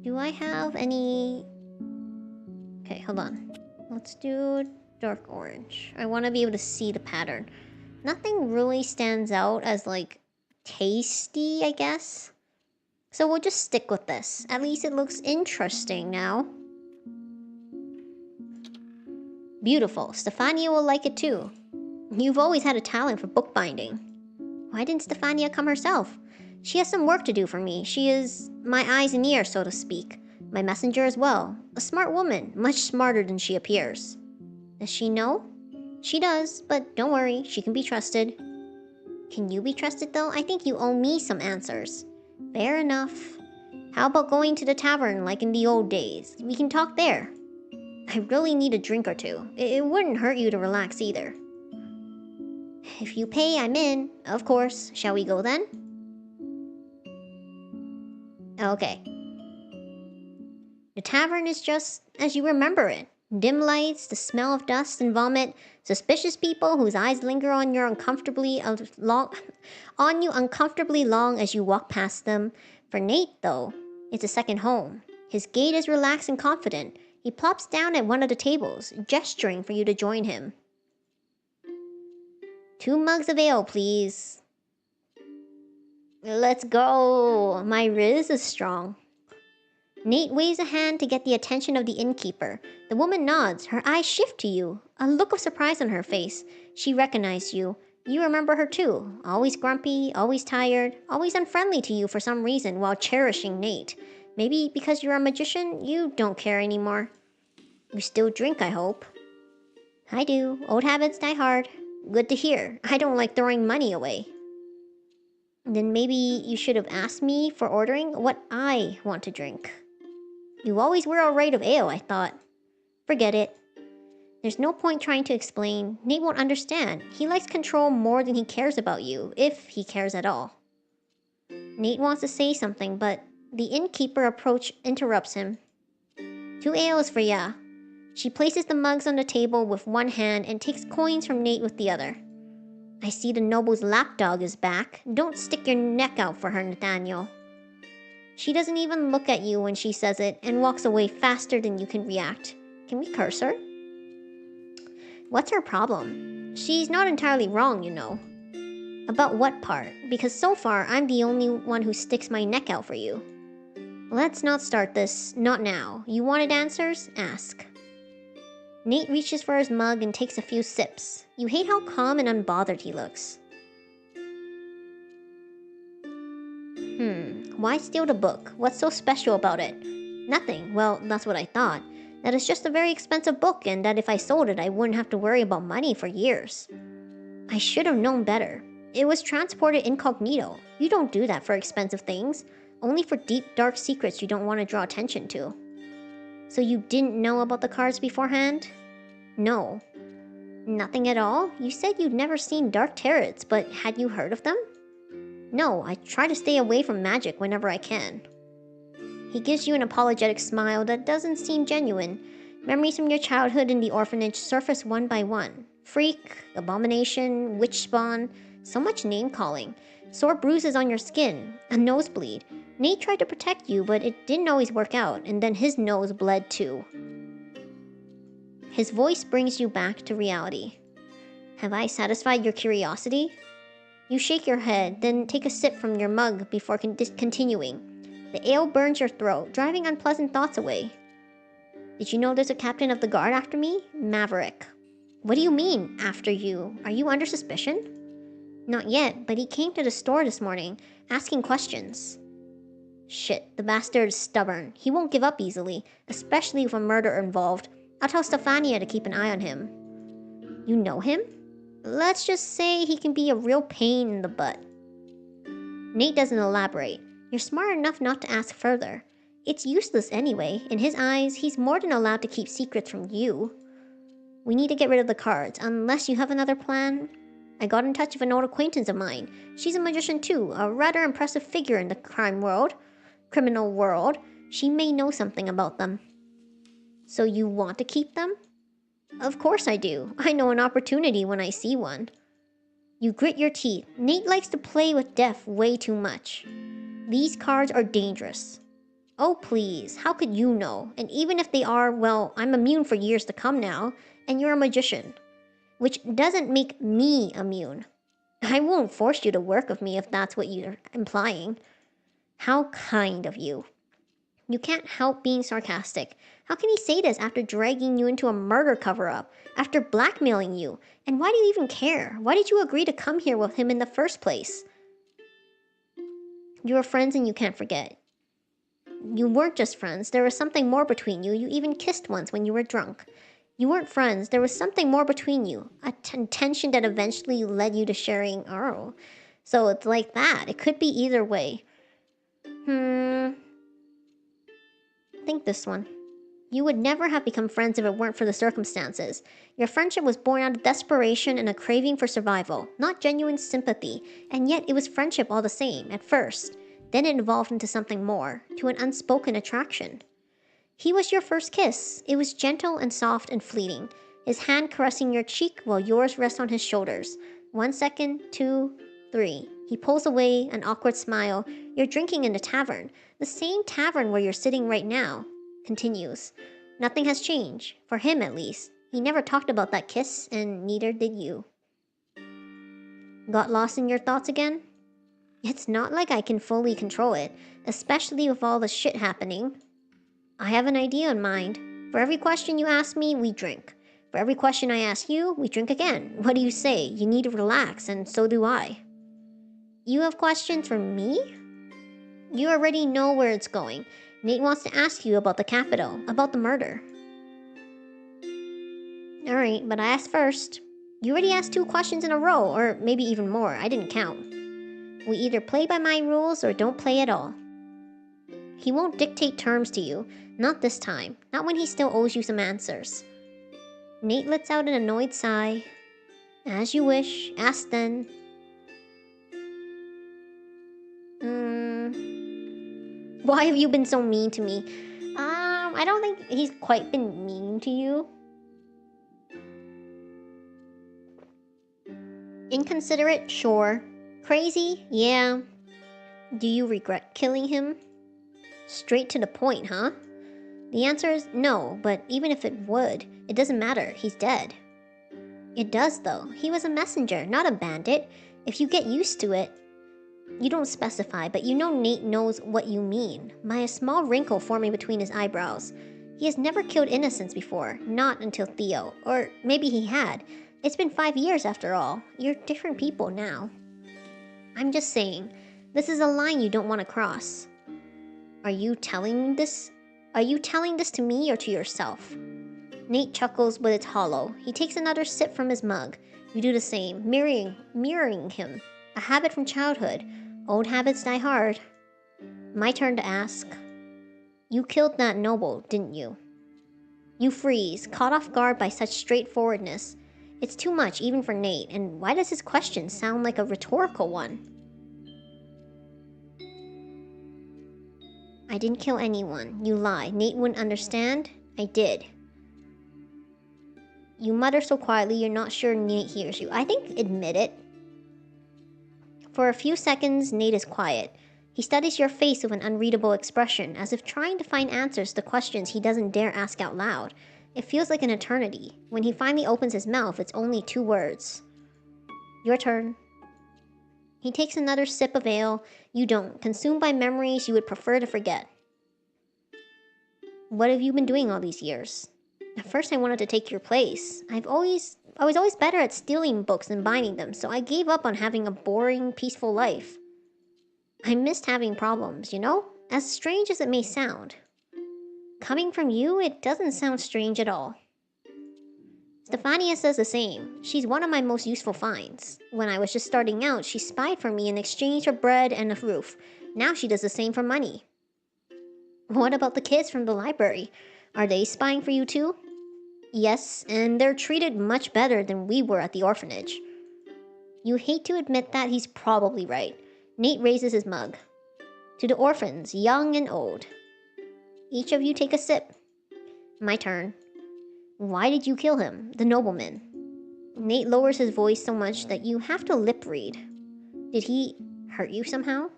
Do I have any... Okay, hold on. Let's do dark orange. I want to be able to see the pattern. Nothing really stands out as, like, tasty, I guess. So we'll just stick with this. At least it looks interesting now. Beautiful. Stefania will like it too. You've always had a talent for bookbinding. Why didn't Stefania come herself? She has some work to do for me. She is my eyes and ears, so to speak. My messenger as well. A smart woman, much smarter than she appears. Does she know? She does, but don't worry, she can be trusted. Can you be trusted though? I think you owe me some answers. Fair enough. How about going to the tavern like in the old days? We can talk there. I really need a drink or two. It wouldn't hurt you to relax either. If you pay, I'm in. Of course. Shall we go then? Okay. The tavern is just as you remember it. Dim lights, the smell of dust and vomit, suspicious people whose eyes linger on you uncomfortably long as you walk past them. For Nate, though, it's a second home. His gait is relaxed and confident. He plops down at one of the tables, gesturing for you to join him. 2 mugs of ale, please. Let's go. My riz is strong. Nate waves a hand to get the attention of the innkeeper. The woman nods. Her eyes shift to you. A look of surprise on her face. She recognized you. You remember her too. Always grumpy, always tired, always unfriendly to you for some reason while cherishing Nate. Maybe because you're a magician, you don't care anymore. You still drink, I hope. I do. Old habits die hard. Good to hear. I don't like throwing money away. Then maybe you should have asked me for ordering what I want to drink. You always were alright of ale, I thought. Forget it. There's no point trying to explain. Nate won't understand. He likes control more than he cares about you, if he cares at all. Nate wants to say something, but the innkeeper interrupts him. 2 ales for ya. She places the mugs on the table with one hand and takes coins from Nate with the other. I see the noble's lapdog is back. Don't stick your neck out for her, Nathaniel. She doesn't even look at you when she says it and walks away faster than you can react. Can we curse her? What's her problem? She's not entirely wrong, you know. About what part? Because so far, I'm the only one who sticks my neck out for you. Let's not start this. Not now. You wanted answers? Ask. Nate reaches for his mug and takes a few sips. You hate how calm and unbothered he looks. Why steal the book? What's so special about it? Nothing. Well, that's what I thought. That it's just a very expensive book and that if I sold it, I wouldn't have to worry about money for years. I should have known better. It was transported incognito. You don't do that for expensive things. Only for deep, dark secrets you don't want to draw attention to. So you didn't know about the cards beforehand? No. Nothing at all? You said you'd never seen dark tarots, but had you heard of them? No, I try to stay away from magic whenever I can. He gives you an apologetic smile that doesn't seem genuine. Memories from your childhood in the orphanage surface one by one. Freak, abomination, witch spawn, so much name-calling. Sore bruises on your skin, a nosebleed. Nate tried to protect you, but it didn't always work out, and then his nose bled too. His voice brings you back to reality. Have I satisfied your curiosity? You shake your head, then take a sip from your mug before continuing. The ale burns your throat, driving unpleasant thoughts away. Did you know there's a captain of the guard after me? Maverick. What do you mean, after you? Are you under suspicion? Not yet, but he came to the store this morning, asking questions. Shit, the bastard's stubborn. He won't give up easily, especially with a murder involved. I'll tell Stefania to keep an eye on him. You know him? Let's just say he can be a real pain in the butt. Nate doesn't elaborate. You're smart enough not to ask further. It's useless anyway. In his eyes, he's more than allowed to keep secrets from you. We need to get rid of the cards, unless you have another plan. I got in touch with an old acquaintance of mine. She's a magician too, a rather impressive figure in the criminal world. She may know something about them. So you want to keep them? Of course I do. I know an opportunity when I see one. You grit your teeth. Nate likes to play with death way too much. These cards are dangerous. Oh please, how could you know? And even if they are, well, I'm immune for years to come now, and you're a magician. Which doesn't make me immune. I won't force you to work with me if that's what you're implying. How kind of you. You can't help being sarcastic. How can he say this after dragging you into a murder cover-up? After blackmailing you? And why do you even care? Why did you agree to come here with him in the first place? You were friends and you can't forget. You weren't just friends. There was something more between you. You even kissed once when you were drunk. You weren't friends. There was something more between you. A tension that eventually led you to sharing Earl. So it's like that. It could be either way. Think this one. You would never have become friends if it weren't for the circumstances. Your friendship was born out of desperation and a craving for survival, not genuine sympathy, and yet it was friendship all the same, at first. Then it evolved into something more, to an unspoken attraction. He was your first kiss. It was gentle and soft and fleeting, his hand caressing your cheek while yours rests on his shoulders. 1 second, 2, 3. He pulls away, an awkward smile. You're drinking in a tavern. The same tavern where you're sitting right now. Continues. Nothing has changed. For him, at least. He never talked about that kiss, and neither did you. Got lost in your thoughts again? It's not like I can fully control it, especially with all the shit happening. I have an idea in mind. For every question you ask me, we drink. For every question I ask you, we drink again. What do you say? You need to relax, and so do I. You have questions for me? You already know where it's going. Nate wants to ask you about the capital, about the murder. Alright, but I asked first. You already asked 2 questions in a row, or maybe even more. I didn't count. We either play by my rules or don't play at all. He won't dictate terms to you. Not this time. Not when he still owes you some answers. Nate lets out an annoyed sigh. As you wish. Ask then. Why have you been so mean to me? I don't think he's quite been mean to you. Inconsiderate? Sure. Crazy? Yeah. Do you regret killing him? Straight to the point, huh? The answer is no, but even if it would, it doesn't matter. He's dead. It does, though. He was a messenger, not a bandit. If you get used to it... You don't specify, but you know Nate knows what you mean, by a small wrinkle forming between his eyebrows. He has never killed innocents before, not until Theo. Or maybe he had. It's been 5 years after all. You're different people now. I'm just saying, this is a line you don't want to cross. Are you telling this to me or to yourself? Nate chuckles, but it's hollow. He takes another sip from his mug. You do the same, mirroring him. A habit from childhood. Old habits die hard. My turn to ask. You killed that noble, didn't you? You freeze, caught off guard by such straightforwardness. It's too much, even for Nate, and why does his question sound like a rhetorical one? I didn't kill anyone. You lie. Nate wouldn't understand. I did. You mutter so quietly you're not sure Nate hears you. I think admit it. For a few seconds, Nate is quiet. He studies your face with an unreadable expression, as if trying to find answers to questions he doesn't dare ask out loud. It feels like an eternity. When he finally opens his mouth, it's only 2 words. Your turn. He takes another sip of ale. You don't, consumed by memories you would prefer to forget. What have you been doing all these years? At first I wanted to take your place. I was always better at stealing books than binding them, so I gave up on having a boring, peaceful life. I missed having problems, you know? As strange as it may sound. Coming from you, it doesn't sound strange at all. Stefania says the same. She's one of my most useful finds. When I was just starting out, she spied for me in exchange for bread and a roof. Now she does the same for money. What about the kids from the library? Are they spying for you too? Yes, and they're treated much better than we were at the orphanage. You hate to admit that he's probably right. Nate raises his mug. To the orphans, young and old. Each of you take a sip. My turn. Why did you kill him, the nobleman? Nate lowers his voice so much that you have to lip read. Did he hurt you somehow?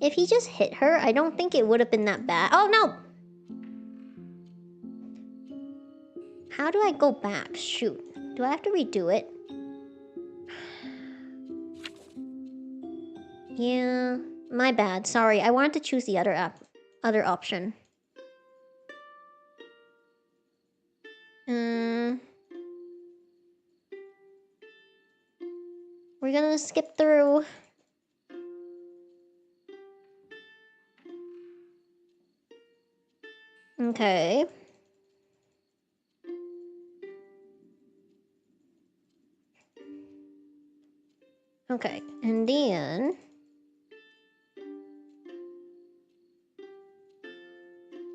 If he just hit her, I don't think it would have been that bad. Oh no! How do I go back? Shoot. Do I have to redo it? Yeah, my bad. Sorry, I wanted to choose the other option. We're gonna skip through. Okay. Okay, and then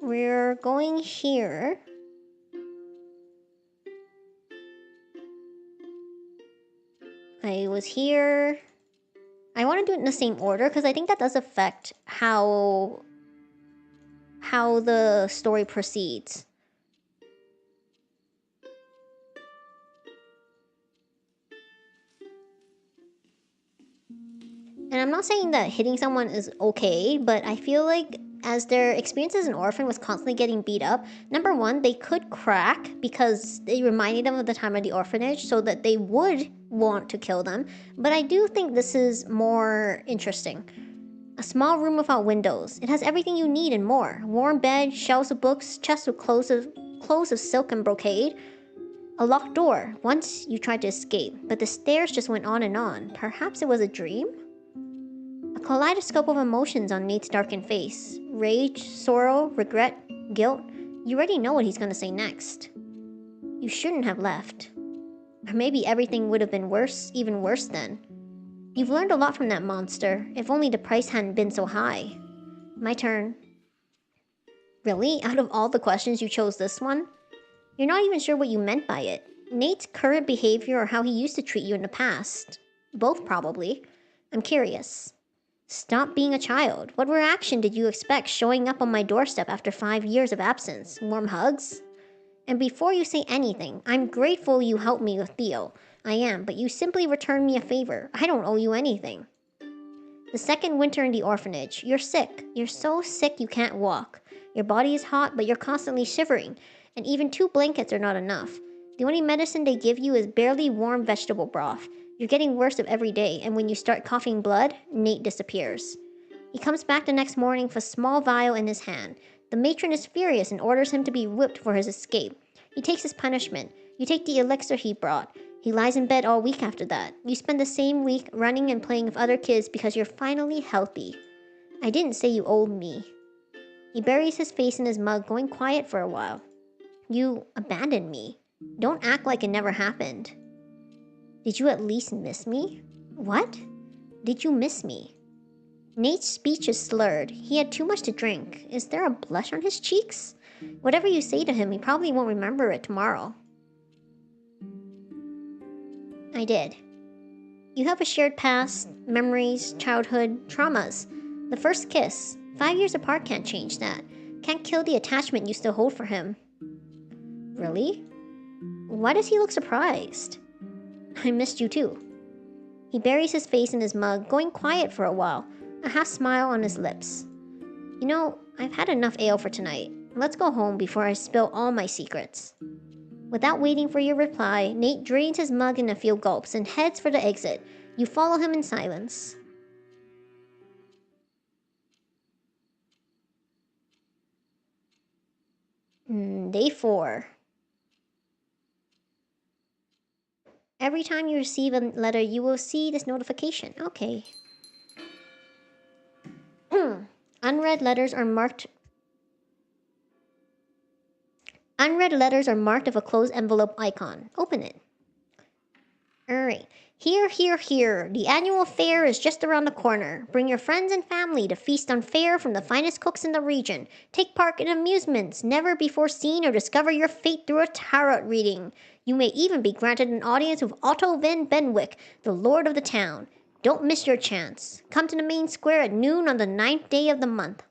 we're going here. I was here. I want to do it in the same order because I think that does affect how the story proceeds. And I'm not saying that hitting someone is okay, but I feel like as their experience as an orphan was constantly getting beat up, number one, they could crack because they reminded them of the time of the orphanage so that they would want to kill them. But I do think this is more interesting. A small room without windows. It has everything you need and more. Warm bed, shelves of books, chests of clothes of silk and brocade. A locked door. Once you tried to escape, but the stairs just went on and on. Perhaps it was a dream? A kaleidoscope of emotions on Nate's darkened face. Rage, sorrow, regret, guilt. You already know what he's gonna say next. You shouldn't have left. Or maybe everything would have been worse, even worse then. You've learned a lot from that monster, if only the price hadn't been so high. My turn. Really? Out of all the questions you chose this one? You're not even sure what you meant by it. Nate's current behavior or how he used to treat you in the past? Both probably. I'm curious. Stop being a child. What reaction did you expect showing up on my doorstep after 5 years of absence? Warm hugs? And before you say anything, I'm grateful you helped me with Theo. I am, but you simply returned me a favor. I don't owe you anything. The second winter in the orphanage. You're sick. You're so sick you can't walk. Your body is hot, but you're constantly shivering. And even 2 blankets are not enough. The only medicine they give you is barely warm vegetable broth. You're getting worse of every day, and when you start coughing blood, Nate disappears. He comes back the next morning with a small vial in his hand. The matron is furious and orders him to be whipped for his escape. He takes his punishment. You take the elixir he brought. He lies in bed all week after that. You spend the same week running and playing with other kids because you're finally healthy. I didn't say you owed me. He buries his face in his mug, going quiet for a while. You abandoned me. Don't act like it never happened. Did you at least miss me? What? Did you miss me? Nate's speech is slurred. He had too much to drink. Is there a blush on his cheeks? Whatever you say to him, he probably won't remember it tomorrow. I did. You have a shared past, memories, childhood, traumas. The first kiss. 5 years apart can't change that. Can't kill the attachment you still hold for him. Really? Why does he look surprised? I missed you too. He buries his face in his mug, going quiet for a while, a half smile on his lips. You know, I've had enough ale for tonight. let's go home before I spill all my secrets. Without waiting for your reply, Nate drains his mug in a few gulps and heads for the exit. You follow him in silence. Day 4. Every time you receive a letter, you will see this notification. Okay. Unread letters are marked with a closed envelope icon. Open it. Alright. Here. The annual fair is just around the corner. Bring your friends and family to feast on fare from the finest cooks in the region. Take part in amusements never before seen or discover your fate through a tarot reading. You may even be granted an audience with Otto van Benwick, the lord of the town. Don't miss your chance. Come to the main square at noon on the 9th day of the month.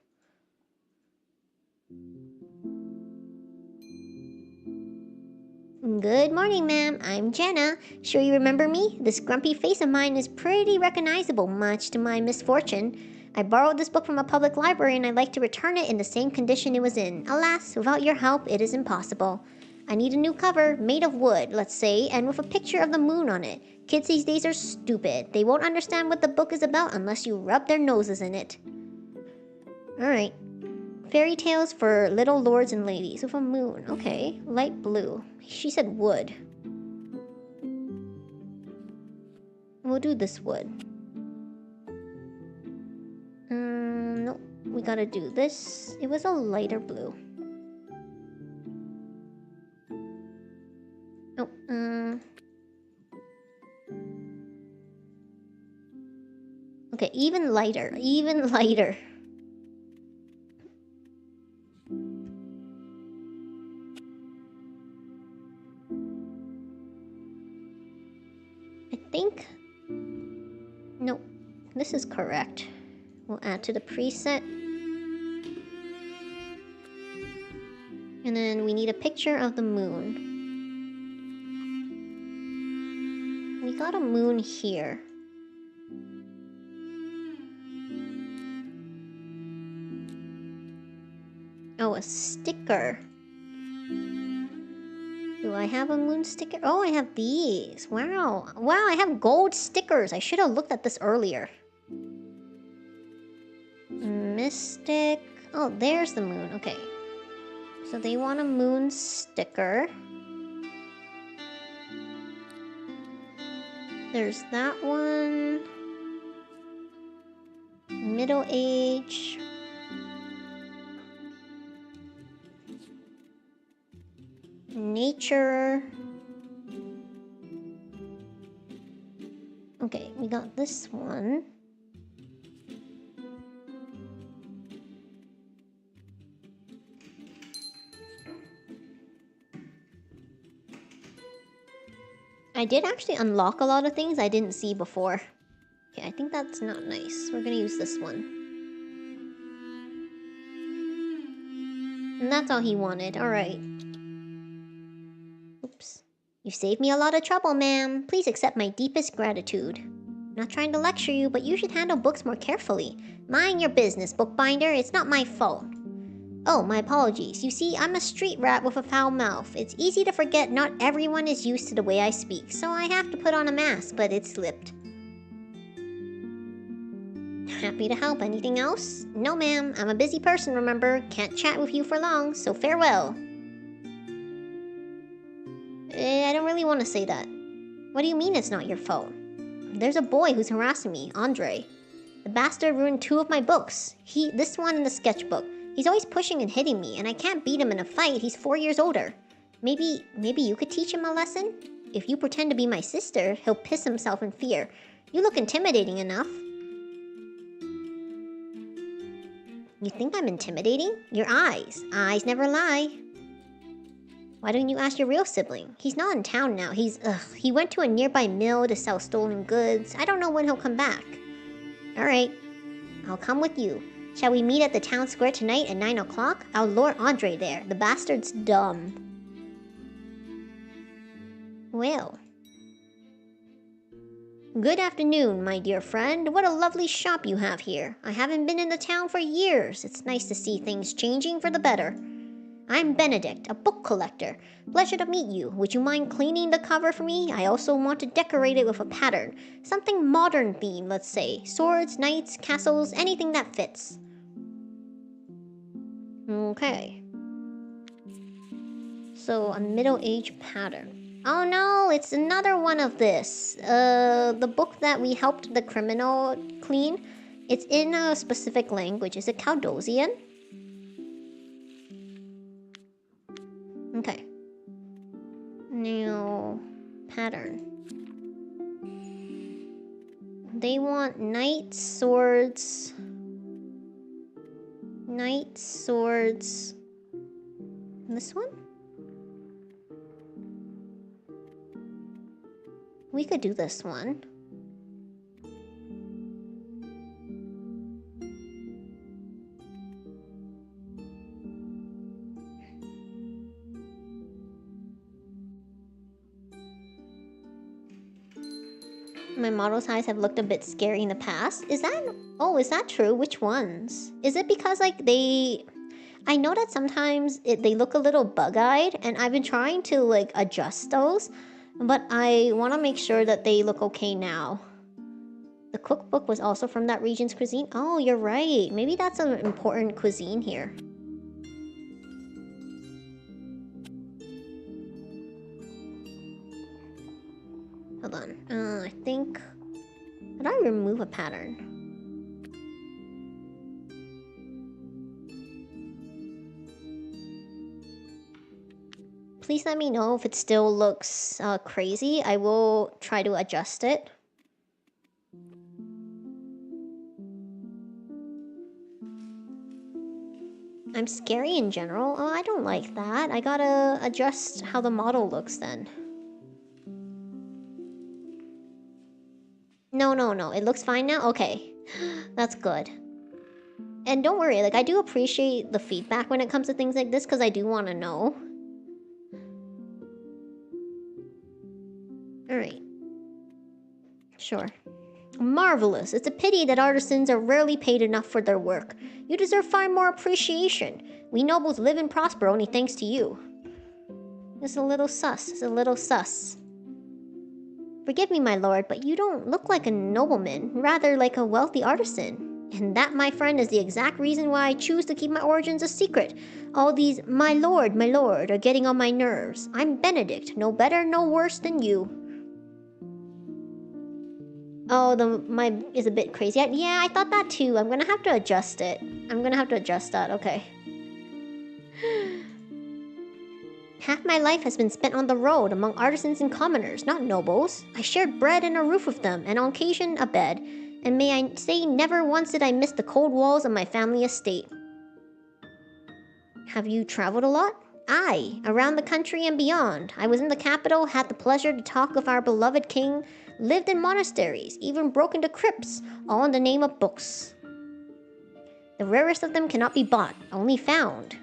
Good morning, ma'am. I'm Jenna. Sure you remember me? This grumpy face of mine is pretty recognizable, much to my misfortune. I borrowed this book from a public library and I'd like to return it in the same condition it was in. Alas, without your help, it is impossible. I need a new cover, made of wood, let's say, and with a picture of the moon on it. Kids these days are stupid. They won't understand what the book is about unless you rub their noses in it. Alright. Fairy tales for little lords and ladies with a moon. Okay, light blue. She said wood. We'll do this wood. Nope. We gotta do this. It was a lighter blue. Nope. Okay, even lighter. Even lighter. Nope, this is correct. We'll add to the preset. And then we need a picture of the moon. We got a moon here. Oh, a sticker. Do I have a moon sticker? Oh, I have these. Wow. Wow, I have gold stickers. I should have looked at this earlier. Mystic. Oh, there's the moon. Okay. So they want a moon sticker. There's that one. Middle age. Nature. Okay, we got this one. I did actually unlock a lot of things I didn't see before. Okay, I think that's not nice. We're gonna use this one. And that's all he wanted. Alright. Oops. You've saved me a lot of trouble, ma'am. Please accept my deepest gratitude. Not trying to lecture you, but you should handle books more carefully. Mind your business, bookbinder. It's not my fault. Oh, my apologies. You see, I'm a street rat with a foul mouth. It's easy to forget not everyone is used to the way I speak, so I have to put on a mask, but it slipped. Happy to help. Anything else? No, ma'am. I'm a busy person, remember? Can't chat with you for long, so farewell. I don't really want to say that. What do you mean it's not your fault? There's a boy who's harassing me, Andre. The bastard ruined 2 of my books. This one and the sketchbook. He's always pushing and hitting me, and I can't beat him in a fight. He's 4 years older. Maybe you could teach him a lesson? If you pretend to be my sister, he'll piss himself in fear. You look intimidating enough. You think I'm intimidating? Your eyes. Eyes never lie. Why don't you ask your real sibling? He's not in town now. He went to a nearby mill to sell stolen goods. I don't know when he'll come back. Alright. I'll come with you. Shall we meet at the town square tonight at 9 o'clock? I'll lure Andre there. The bastard's dumb. Well. Good afternoon, my dear friend. What a lovely shop you have here. I haven't been in the town for years. It's nice to see things changing for the better. I'm Benedict, a book collector. Pleasure to meet you. Would you mind cleaning the cover for me? I also want to decorate it with a pattern. Something modern themed, let's say. Swords, knights, castles, anything that fits. Okay. So, a middle-aged pattern. Oh no, it's another one of this. The book that we helped the criminal clean. It's in a specific language. Is it Caldosian? Okay. New pattern. They want knights, swords. Knights, swords. This one? We could do this one. My model ties have looked a bit scary in the past. Is that true? Which ones? Is it because like I know that sometimes they look a little bug-eyed, and I've been trying to like adjust those, but I want to make sure that they look okay now. The cookbook was also from that region's cuisine. Oh, you're right. Maybe that's an important cuisine here. Hold on. I think... Did I remove a pattern? Please let me know if it still looks crazy. I will try to adjust it. I'm scary in general. Oh, I don't like that. I gotta adjust how the model looks then. No. It looks fine now? Okay. That's good. And don't worry, like, I do appreciate the feedback when it comes to things like this, because I do want to know. Alright. Sure. Marvelous. It's a pity that artisans are rarely paid enough for their work. You deserve far more appreciation. We nobles live and prosper only thanks to you. It's a little sus. Forgive me, my lord, but you don't look like a nobleman, rather like a wealthy artisan. And that, my friend, is the exact reason why I choose to keep my origins a secret. All these my lord, are getting on my nerves. I'm Benedict, no better, no worse than you. Oh, my is a bit crazy. Yeah, I thought that too. I'm gonna have to adjust it. I'm gonna have to adjust that, okay. Half my life has been spent on the road among artisans and commoners, not nobles. I shared bread and a roof with them, and on occasion a bed. And may I say, never once did I miss the cold walls of my family estate. Have you traveled a lot? Aye, around the country and beyond. I was in the capital, had the pleasure to talk with our beloved king, lived in monasteries, even broke into crypts, all in the name of books. The rarest of them cannot be bought, only found.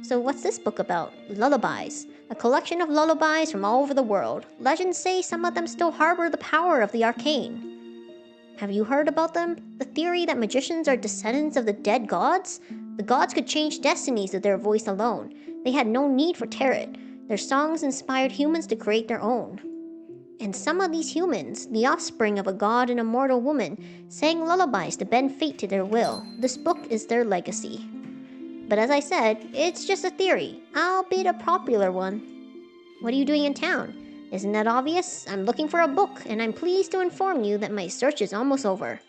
So what's this book about? Lullabies. A collection of lullabies from all over the world. Legends say some of them still harbor the power of the arcane. Have you heard about them? The theory that magicians are descendants of the dead gods? The gods could change destinies with their voice alone. They had no need for tarot. Their songs inspired humans to create their own. And some of these humans, the offspring of a god and a mortal woman, sang lullabies to bend fate to their will. This book is their legacy. But as I said, it's just a theory, albeit a popular one. What are you doing in town? Isn't that obvious? I'm looking for a book, and I'm pleased to inform you that my search is almost over.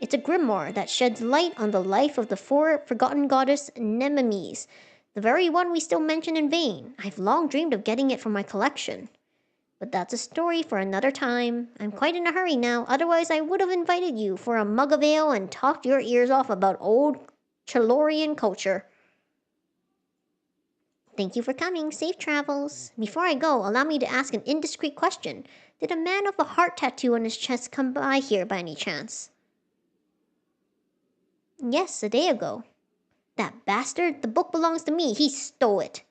It's a grimoire that sheds light on the life of the forgotten goddess Nemesis, the very one we still mention in vain. I've long dreamed of getting it for my collection. But that's a story for another time. I'm quite in a hurry now, otherwise I would have invited you for a mug of ale and talked your ears off about old Chalorian culture. Thank you for coming. Safe travels. Before I go, allow me to ask an indiscreet question. Did a man with a heart tattoo on his chest come by here by any chance? Yes, a day ago. That bastard? The book belongs to me. He stole it.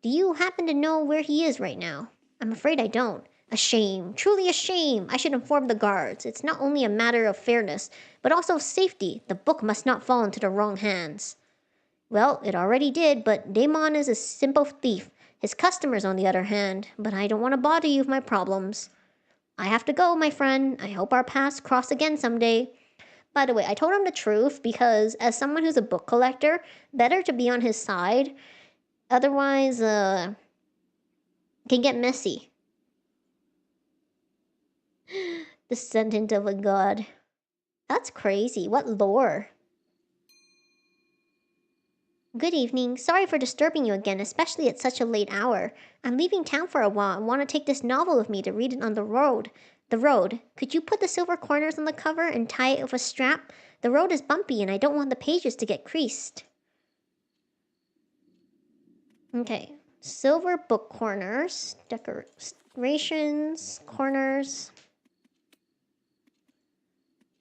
Do you happen to know where he is right now? I'm afraid I don't. A shame. Truly a shame. I should inform the guards. It's not only a matter of fairness, but also of safety. The book must not fall into the wrong hands. Well, it already did, but Damon is a simple thief. His customers, on the other hand, but I don't want to bother you with my problems. I have to go, my friend. I hope our paths cross again someday. By the way, I told him the truth because, as someone who's a book collector, better to be on his side. Otherwise, it can get messy. Descendant of a god. That's crazy. What lore? Good evening. Sorry for disturbing you again, especially at such a late hour. I'm leaving town for a while and want to take this novel with me to read it on the road. The road. Could you put the silver corners on the cover and tie it with a strap? The road is bumpy and I don't want the pages to get creased. Okay. Silver book corners. Decorations. Corners.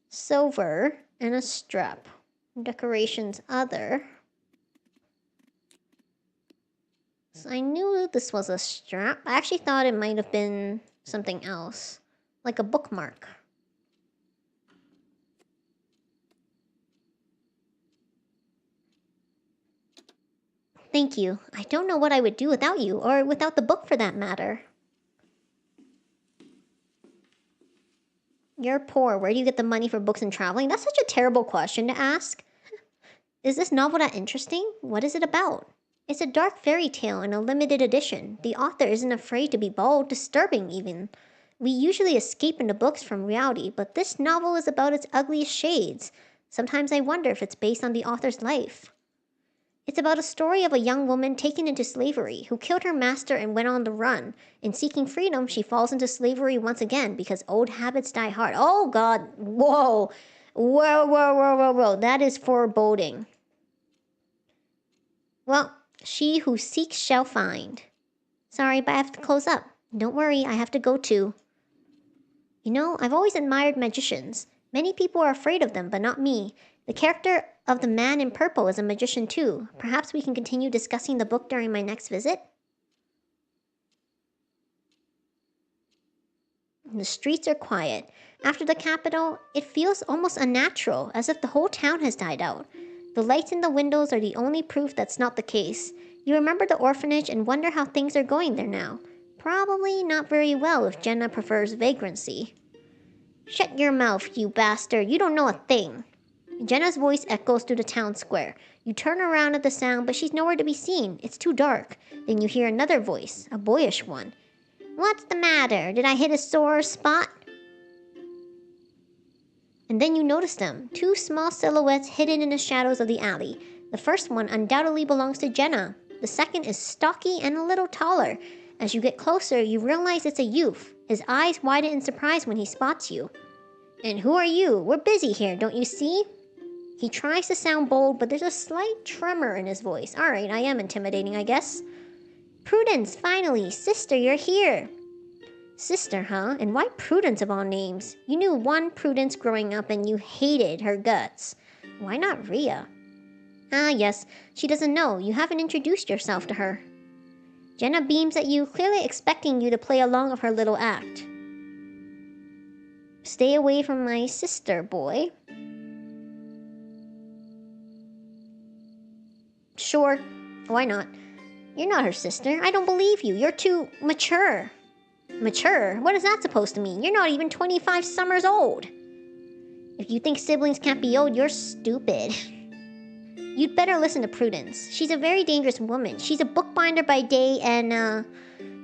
Silver. And a strap. Decorations other. So I knew this was a strap. I actually thought it might have been something else. Like a bookmark. Thank you. I don't know what I would do without you, or without the book for that matter. You're poor. Where do you get the money for books and traveling? That's such a terrible question to ask. Is this novel that interesting? What is it about? It's a dark fairy tale in a limited edition. The author isn't afraid to be bold, disturbing even. We usually escape into books from reality, but this novel is about its ugliest shades. Sometimes I wonder if it's based on the author's life. It's about a story of a young woman taken into slavery, who killed her master and went on the run. In seeking freedom, she falls into slavery once again because old habits die hard. Oh god, whoa. Whoa. That is foreboding. Well, she who seeks shall find. Sorry, but I have to close up. Don't worry, I have to go too. You know, I've always admired magicians. Many people are afraid of them, but not me. The character of the man in purple is a magician too. Perhaps we can continue discussing the book during my next visit? The streets are quiet. After the capital, it feels almost unnatural, as if the whole town has died out. The lights in the windows are the only proof that's not the case. You remember the orphanage and wonder how things are going there now. Probably not very well if Jenna prefers vagrancy. Shut your mouth, you bastard. You don't know a thing. Jenna's voice echoes through the town square. You turn around at the sound, but she's nowhere to be seen. It's too dark. Then you hear another voice, a boyish one. What's the matter? Did I hit a sore spot? And then you notice them, two small silhouettes hidden in the shadows of the alley. The first one undoubtedly belongs to Jenna. The second is stocky and a little taller. As you get closer, you realize it's a youth. His eyes widen in surprise when he spots you. And who are you? We're busy here, don't you see? He tries to sound bold, but there's a slight tremor in his voice. Alright, I am intimidating, I guess. Prudence, finally! Sister, you're here! Sister, huh? And why Prudence of all names? You knew one Prudence growing up and you hated her guts. Why not Rhea? Ah, yes. She doesn't know. You haven't introduced yourself to her. Jenna beams at you, clearly expecting you to play along with her little act. Stay away from my sister, boy. Sure. Why not? You're not her sister. I don't believe you. You're too mature. Mature? What is that supposed to mean? You're not even 25 summers old. If you think siblings can't be old, you're stupid. You'd better listen to Prudence. She's a very dangerous woman. She's a bookbinder by day and,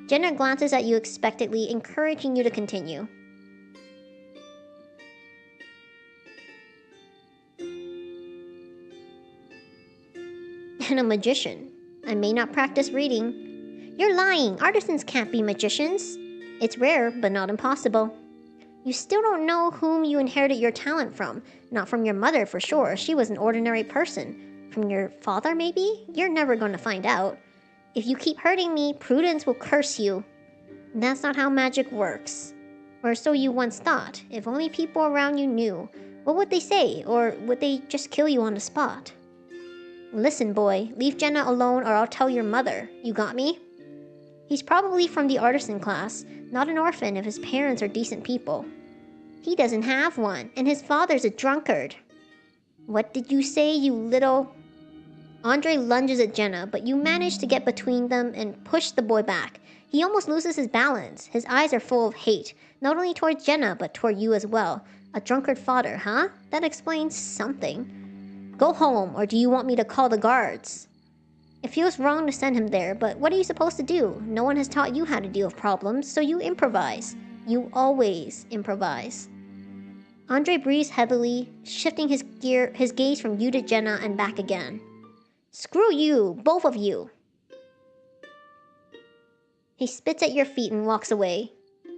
Jenna glances at you expectantly, encouraging you to continue. And a magician. I may not practice reading. You're lying. Artisans can't be magicians. It's rare, but not impossible. You still don't know whom you inherited your talent from. Not from your mother, for sure. She was an ordinary person. From your father, maybe? You're never going to find out. If you keep hurting me, Prudence will curse you. That's not how magic works. Or so you once thought. If only people around you knew. What would they say? Or would they just kill you on the spot? Listen, boy. Leave Jenna alone or I'll tell your mother. You got me? He's probably from the artisan class. Not an orphan if his parents are decent people. He doesn't have one, and his father's a drunkard. What did you say, you little... Andre lunges at Jenna, but you manage to get between them and push the boy back. He almost loses his balance. His eyes are full of hate, not only towards Jenna, but toward you as well. A drunkard father, huh? That explains something. Go home, or do you want me to call the guards? It feels wrong to send him there, but what are you supposed to do? No one has taught you how to deal with problems, so you improvise. You always improvise. Andre breathes heavily, shifting his gaze from you to Jenna and back again. Screw you, both of you. He spits at your feet and walks away.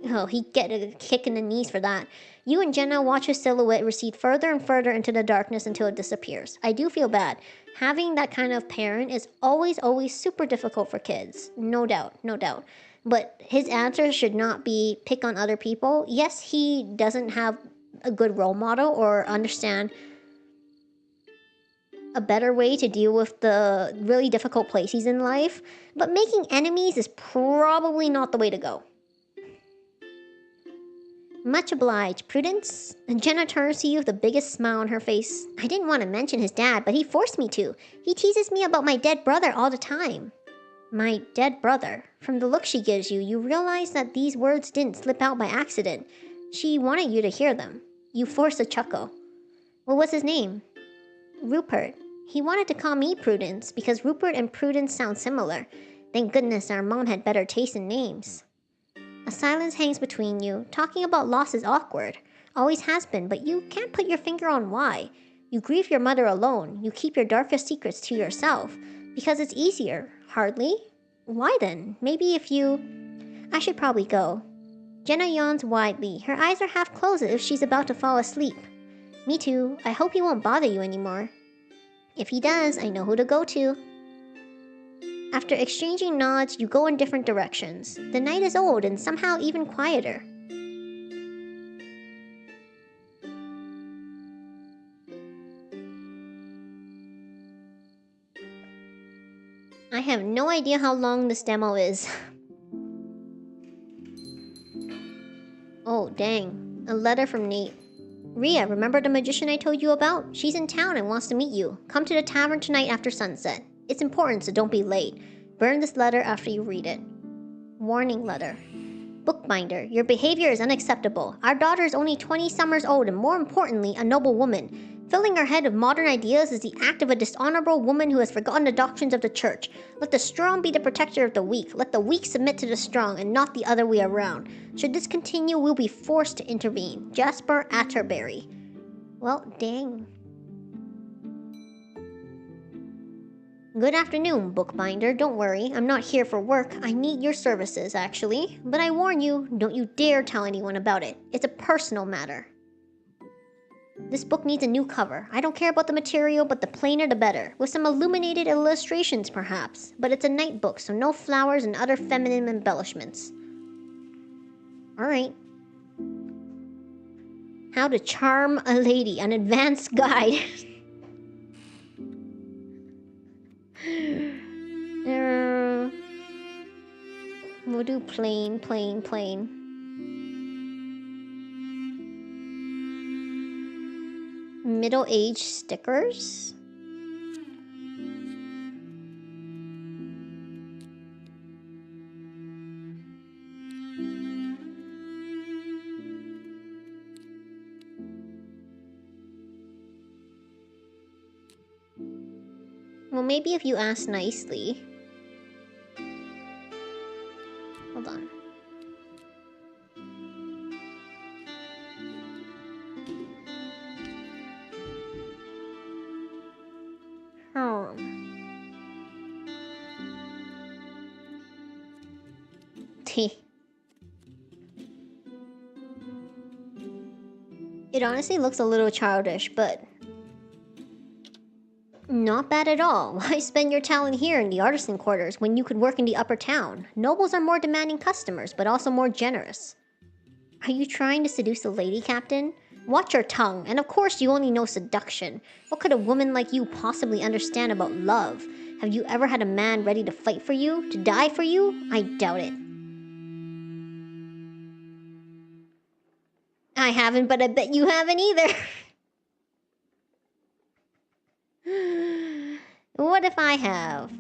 Oh, he'd get a kick in the knees for that. You and Jenna watch his silhouette recede further and further into the darkness until it disappears. I do feel bad. Having that kind of parent is always super difficult for kids. No doubt, no doubt. But his answer should not be pick on other people. Yes, he doesn't have a good role model or understand a better way to deal with the really difficult places in life, but making enemies is probably not the way to go. Much obliged, Prudence. And Jenna turns to you with the biggest smile on her face. I didn't want to mention his dad, but he forced me to. He teases me about my dead brother all the time. My dead brother. From the look she gives you, you realize that these words didn't slip out by accident. She wanted you to hear them. You force a chuckle. What was his name? Rupert. He wanted to call me Prudence because Rupert and Prudence sound similar. Thank goodness our mom had better taste in names. A silence hangs between you. Talking about loss is awkward. Always has been, but you can't put your finger on why. You grieve your mother alone. You keep your darkest secrets to yourself. Because it's easier. Hardly? Why then? Maybe if you... I should probably go. Jenna yawns widely. Her eyes are half closed as if she's about to fall asleep. Me too. I hope he won't bother you anymore. If he does, I know who to go to. After exchanging nods, you go in different directions. The night is old and somehow even quieter. I have no idea how long this demo is. Oh, dang. A letter from Nate. Rhea, remember the magician I told you about? She's in town and wants to meet you. Come to the tavern tonight after sunset. It's important, so don't be late. Burn this letter after you read it. Warning letter. Bookbinder, your behavior is unacceptable. Our daughter is only 20 summers old and, more importantly, a noble woman. Filling her head with modern ideas is the act of a dishonorable woman who has forgotten the doctrines of the church. Let the strong be the protector of the weak. Let the weak submit to the strong and not the other way around. Should this continue, we'll be forced to intervene. Jasper Atterbury. Well, dang. Good afternoon, Bookbinder. Don't worry, I'm not here for work. I need your services, actually. But I warn you, don't you dare tell anyone about it. It's a personal matter. This book needs a new cover. I don't care about the material, but the plainer the better. With some illuminated illustrations, perhaps. But it's a night book, so no flowers and other feminine embellishments. Alright. How to Charm a Lady, an advanced guide. We'll do plain. Middle-aged stickers? Well, maybe if you ask nicely. Hold on. It honestly looks a little childish, but not bad at all. Why spend your talent here in the artisan quarters when you could work in the upper town? Nobles are more demanding customers, but also more generous. Are you trying to seduce a lady, Captain? Watch your tongue, and of course you only know seduction. What could a woman like you possibly understand about love? Have you ever had a man ready to fight for you? To die for you? I doubt it. I haven't, but I bet you haven't either. What if I have?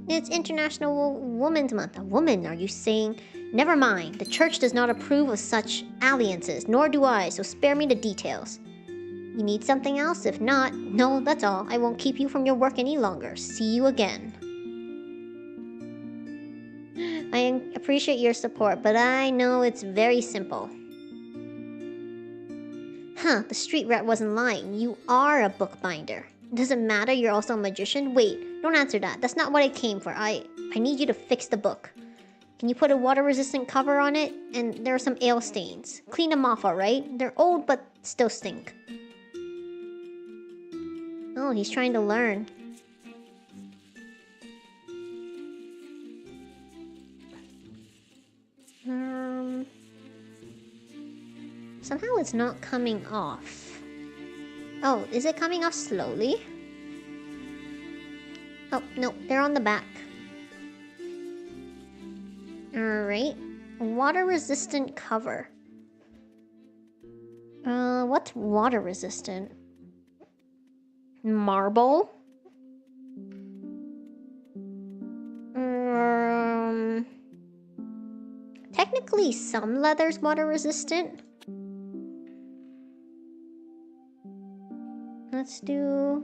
It's International Women's Month. A woman, are you saying? Never mind. The church does not approve of such alliances, nor do I, so spare me the details. You need something else? If not, no, that's all. I won't keep you from your work any longer. See you again. I appreciate your support, but I know it's very simple. Huh, the street rat wasn't lying. You are a bookbinder. Does it matter you're also a magician? Wait, don't answer that. That's not what I came for. I need you to fix the book. Can you put a water-resistant cover on it? And there are some ale stains. Clean them off, alright? They're old, but still stink. Oh, he's trying to learn. Somehow it's not coming off. Oh, is it coming off slowly? Oh, no, they're on the back. Alright. Water-resistant cover. What's water-resistant? Marble? Technically, some leather's water-resistant. Let's do...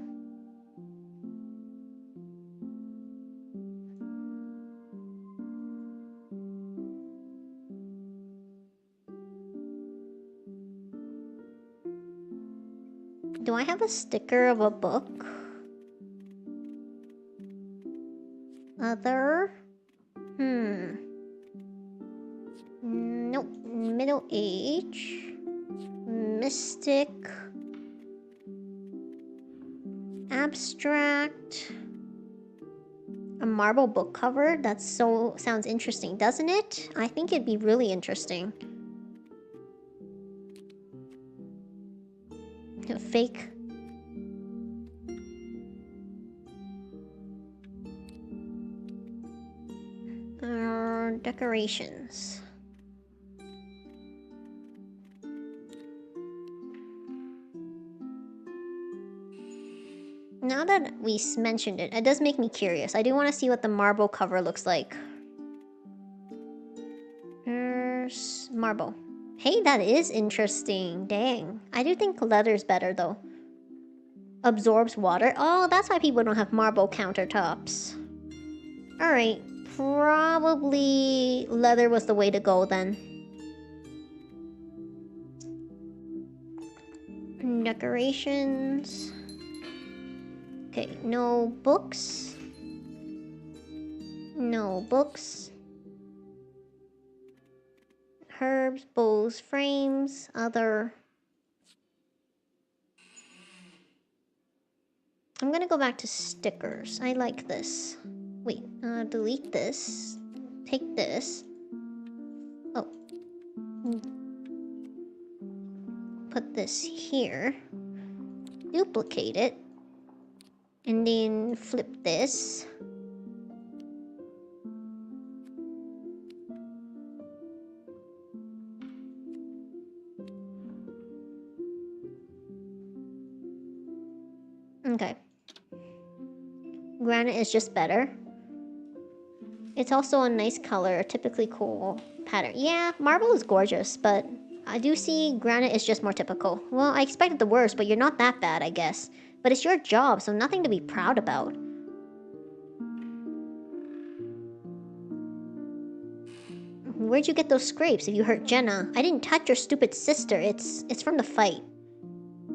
Do I have a sticker of a book? Other? Nope. Middle age. Mystic. Abstract. A marble book cover? That sounds interesting, doesn't it? I think it'd be really interesting. Fake. Decorations. Now that we mentioned it, it does make me curious. I do want to see what the marble cover looks like. Marble. Hey, that is interesting. Dang. I do think leather's better, though. Absorbs water. Oh, that's why people don't have marble countertops. Alright. Probably leather was the way to go, then. Decorations. Okay, no books. No books. Herbs, bowls, frames, other. I'm gonna go back to stickers. I like this. Wait, delete this. Take this. Oh. Put this here. Duplicate it. And then flip this. Okay. Granite is just better. It's also a nice color, a typically cool pattern. Yeah, marble is gorgeous, but I do see granite is just more typical. Well, I expected the worst, but you're not that bad, I guess. But it's your job, so nothing to be proud about. Where'd you get those scrapes if you hurt Jenna? I didn't touch your stupid sister. It's from the fight.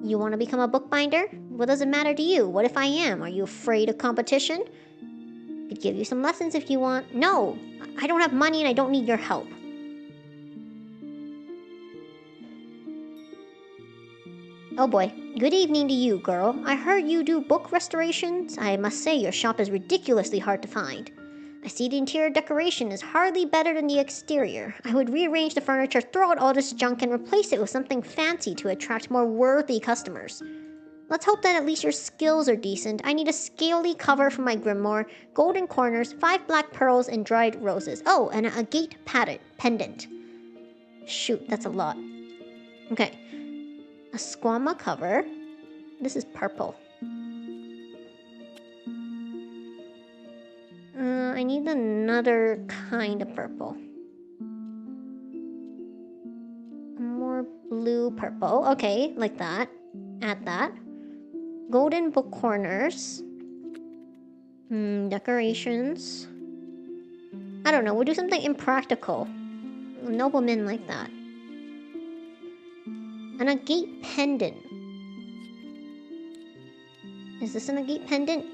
You want to become a bookbinder? What does it matter to you? What if I am? Are you afraid of competition? Could give you some lessons if you want. No! I don't have money and I don't need your help. Oh boy. Good evening to you, girl. I heard you do book restorations. I must say your shop is ridiculously hard to find. I see the interior decoration is hardly better than the exterior. I would rearrange the furniture, throw out all this junk, and replace it with something fancy to attract more worthy customers. Let's hope that at least your skills are decent. I need a scaly cover for my grimoire, golden corners, 5 black pearls, and dried roses. Oh, and a gate pendant. Shoot, that's a lot. Okay. A squama cover. This is purple. I need another kind of purple. More blue purple. Okay, like that. Add that. Golden book corners. Decorations. I don't know, we'll do something impractical. Noblemen like that. And a gate pendant. Is this an agate pendant?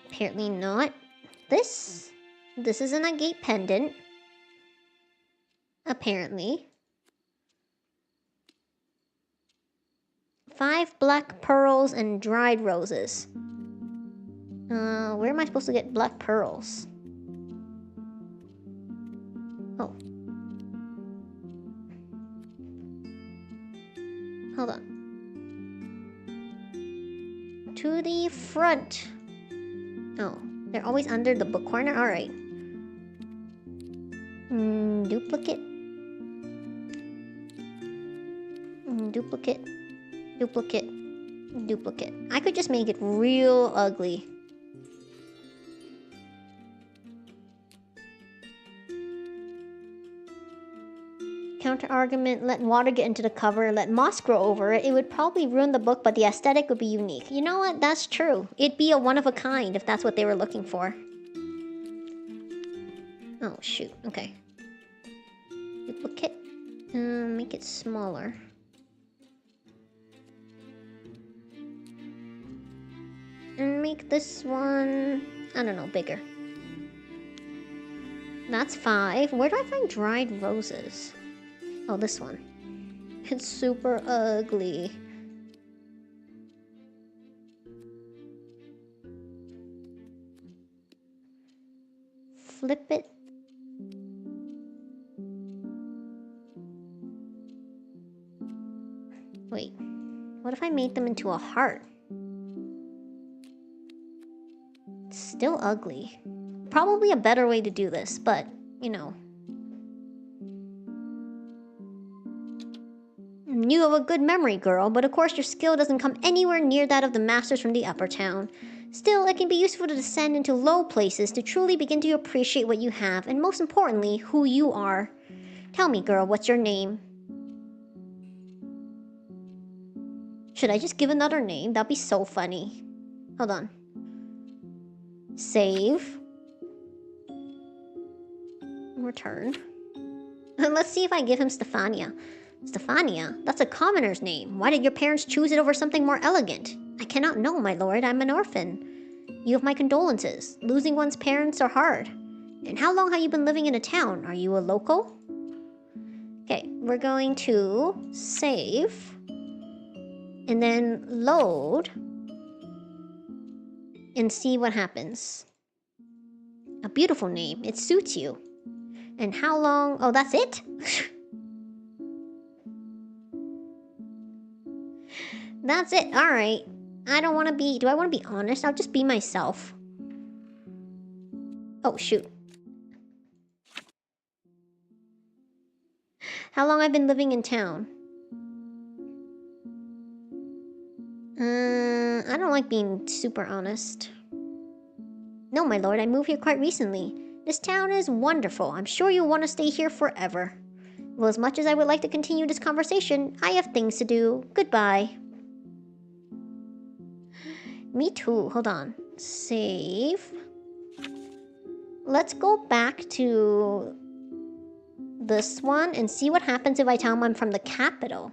Apparently not. This isn't a gate pendant. Apparently. 5 black pearls and dried roses. Where am I supposed to get black pearls? Oh. Hold on. To the front. Oh, they're always under the book corner? Alright. Duplicate. Duplicate. Duplicate. Duplicate. I could just make it real ugly. Counter-argument, let water get into the cover, let moss grow over it. It would probably ruin the book, but the aesthetic would be unique. You know what? That's true. It'd be a one-of-a-kind if that's what they were looking for. Oh, shoot. Okay. Duplicate. Make it smaller. And make this one, I don't know, bigger. That's 5. Where do I find dried roses? Oh, this one. It's super ugly. Flip it. Wait, what if I made them into a heart? It's still ugly. Probably a better way to do this, but, you know. You have a good memory, girl, but of course your skill doesn't come anywhere near that of the masters from the upper town. Still, it can be useful to descend into low places to truly begin to appreciate what you have, and most importantly, who you are. Tell me, girl, what's your name? Should I just give another name? That'd be so funny. Hold on. Save. Return. Let's see if I give him Stefania. Stefania? That's a commoner's name. Why did your parents choose it over something more elegant? I cannot know, my lord. I'm an orphan. You have my condolences. Losing one's parents are hard. And how long have you been living in a town? Are you a local? Okay, we're going to save. And then load. And see what happens. A beautiful name. It suits you. And how long? Oh, that's it? That's it. Alright. I don't want to be... Do I want to be honest? I'll just be myself. Oh, shoot. How long I've been living in town? I don't like being super honest. No, my lord, I moved here quite recently. This town is wonderful. I'm sure you'll want to stay here forever. Well, as much as I would like to continue this conversation, I have things to do. Goodbye. Me too. Hold on. Save. Let's go back to this one and see what happens if I tell him I'm from the capital.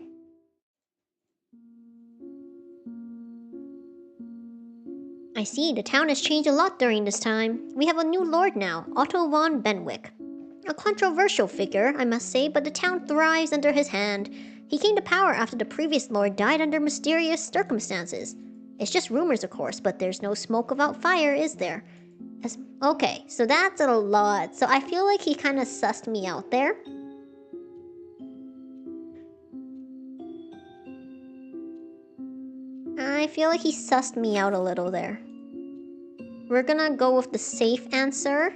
I see, the town has changed a lot during this time. We have a new lord now, Otto von Benwick. A controversial figure, I must say, but the town thrives under his hand. He came to power after the previous lord died under mysterious circumstances. It's just rumors, of course, but there's no smoke without fire, is there? Okay, so that's a lot. So I feel like he kind of sussed me out there. I feel like he sussed me out a little there. We're gonna go with the safe answer.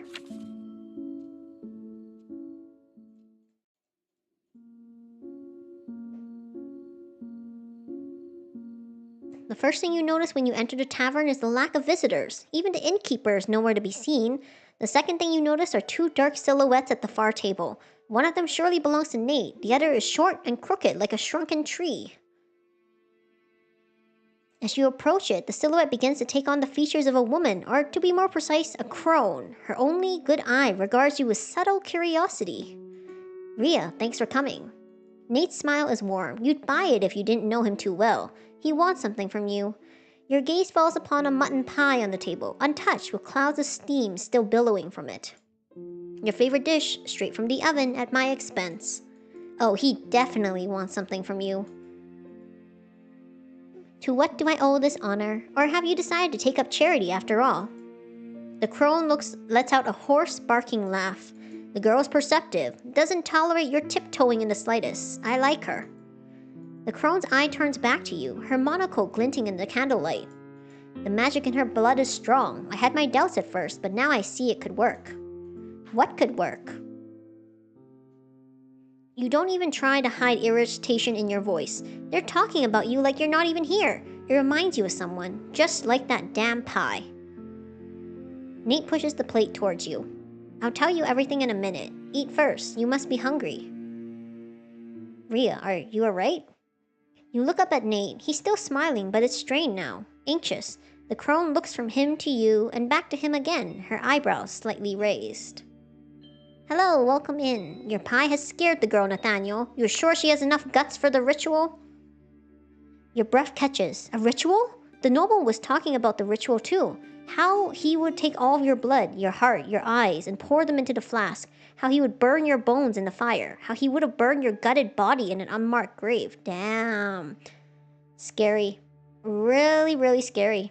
first thing you notice when you enter the tavern is the lack of visitors. Even the innkeeper is nowhere to be seen. The second thing you notice are two dark silhouettes at the far table. One of them surely belongs to Nate. The other is short and crooked like a shrunken tree. As you approach it, the silhouette begins to take on the features of a woman, or to be more precise, a crone. Her only good eye regards you with subtle curiosity. Rhea, thanks for coming. Nate's smile is warm. You'd buy it if you didn't know him too well. He wants something from you. Your gaze falls upon a mutton pie on the table, untouched, with clouds of steam still billowing from it. Your favorite dish, straight from the oven at my expense. Oh, he definitely wants something from you. To what do I owe this honor? Or have you decided to take up charity after all? The crone lets out a hoarse, barking laugh. The girl is perceptive, doesn't tolerate your tiptoeing in the slightest. I like her. The crone's eye turns back to you, her monocle glinting in the candlelight. The magic in her blood is strong. I had my doubts at first, but now I see it could work. What could work? You don't even try to hide irritation in your voice. They're talking about you like you're not even here. It reminds you of someone, just like that damn pie. Nate pushes the plate towards you. I'll tell you everything in a minute. Eat first. You must be hungry. Rhea, are you alright? You look up at Nate. He's still smiling, but it's strained now. Anxious. The crone looks from him to you and back to him again, her eyebrows slightly raised. Hello, welcome in. Your pie has scared the girl, Nathaniel. You're sure she has enough guts for the ritual? Your breath catches. A ritual? The noble was talking about the ritual too. How he would take all of your blood, your heart, your eyes, and pour them into the flask. How he would burn your bones in the fire. How he would have burned your gutted body in an unmarked grave. Damn. Scary. Really, really scary.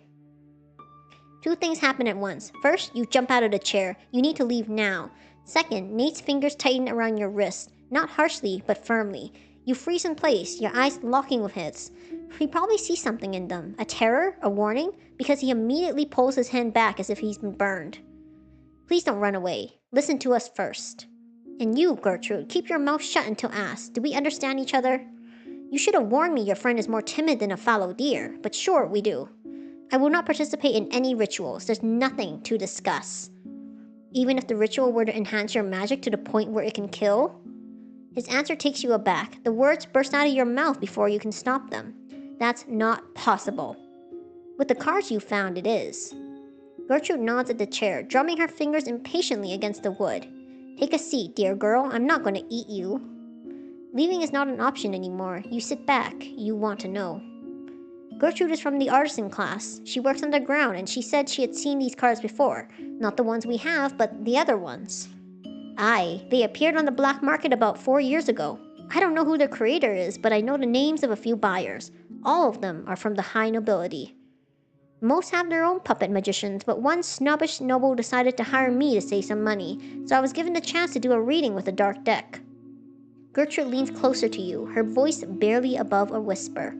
Two things happen at once. First, you jump out of the chair. You need to leave now. Second, Nate's fingers tighten around your wrist. Not harshly, but firmly. You freeze in place, your eyes locking with his. He probably sees something in them. A terror? A warning? Because he immediately pulls his hand back as if he's been burned. Please don't run away. Listen to us first. And you, Gertrude, keep your mouth shut until asked. Do we understand each other? You should have warned me your friend is more timid than a fallow deer, but sure, we do. I will not participate in any rituals. There's nothing to discuss. Even if the ritual were to enhance your magic to the point where it can kill? His answer takes you aback. The words burst out of your mouth before you can stop them. That's not possible. With the cards you found, it is. Gertrude nods at the chair, drumming her fingers impatiently against the wood. Take a seat, dear girl. I'm not going to eat you. Leaving is not an option anymore. You sit back. You want to know. Gertrude is from the artisan class. She works underground, and she said she had seen these cards before. Not the ones we have, but the other ones. Aye, they appeared on the black market about 4 years ago. I don't know who their creator is, but I know the names of a few buyers. All of them are from the high nobility. Most have their own puppet magicians, but one snobbish noble decided to hire me to save some money, so I was given the chance to do a reading with a dark deck. Gertrude leans closer to you, her voice barely above a whisper.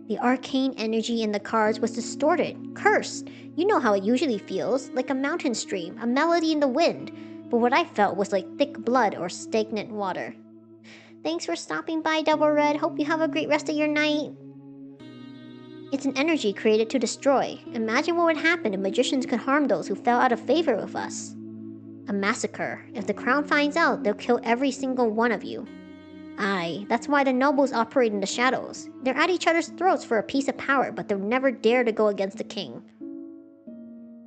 The arcane energy in the cards was distorted, cursed. You know how it usually feels, like a mountain stream, a melody in the wind. But what I felt was like thick blood or stagnant water. Thanks for stopping by, Double Red. Hope you have a great rest of your night. It's an energy created to destroy. Imagine what would happen if magicians could harm those who fell out of favor with us. A massacre. If the crown finds out, they'll kill every single one of you. Aye, that's why the nobles operate in the shadows. They're at each other's throats for a piece of power, but they'll never dare to go against the king.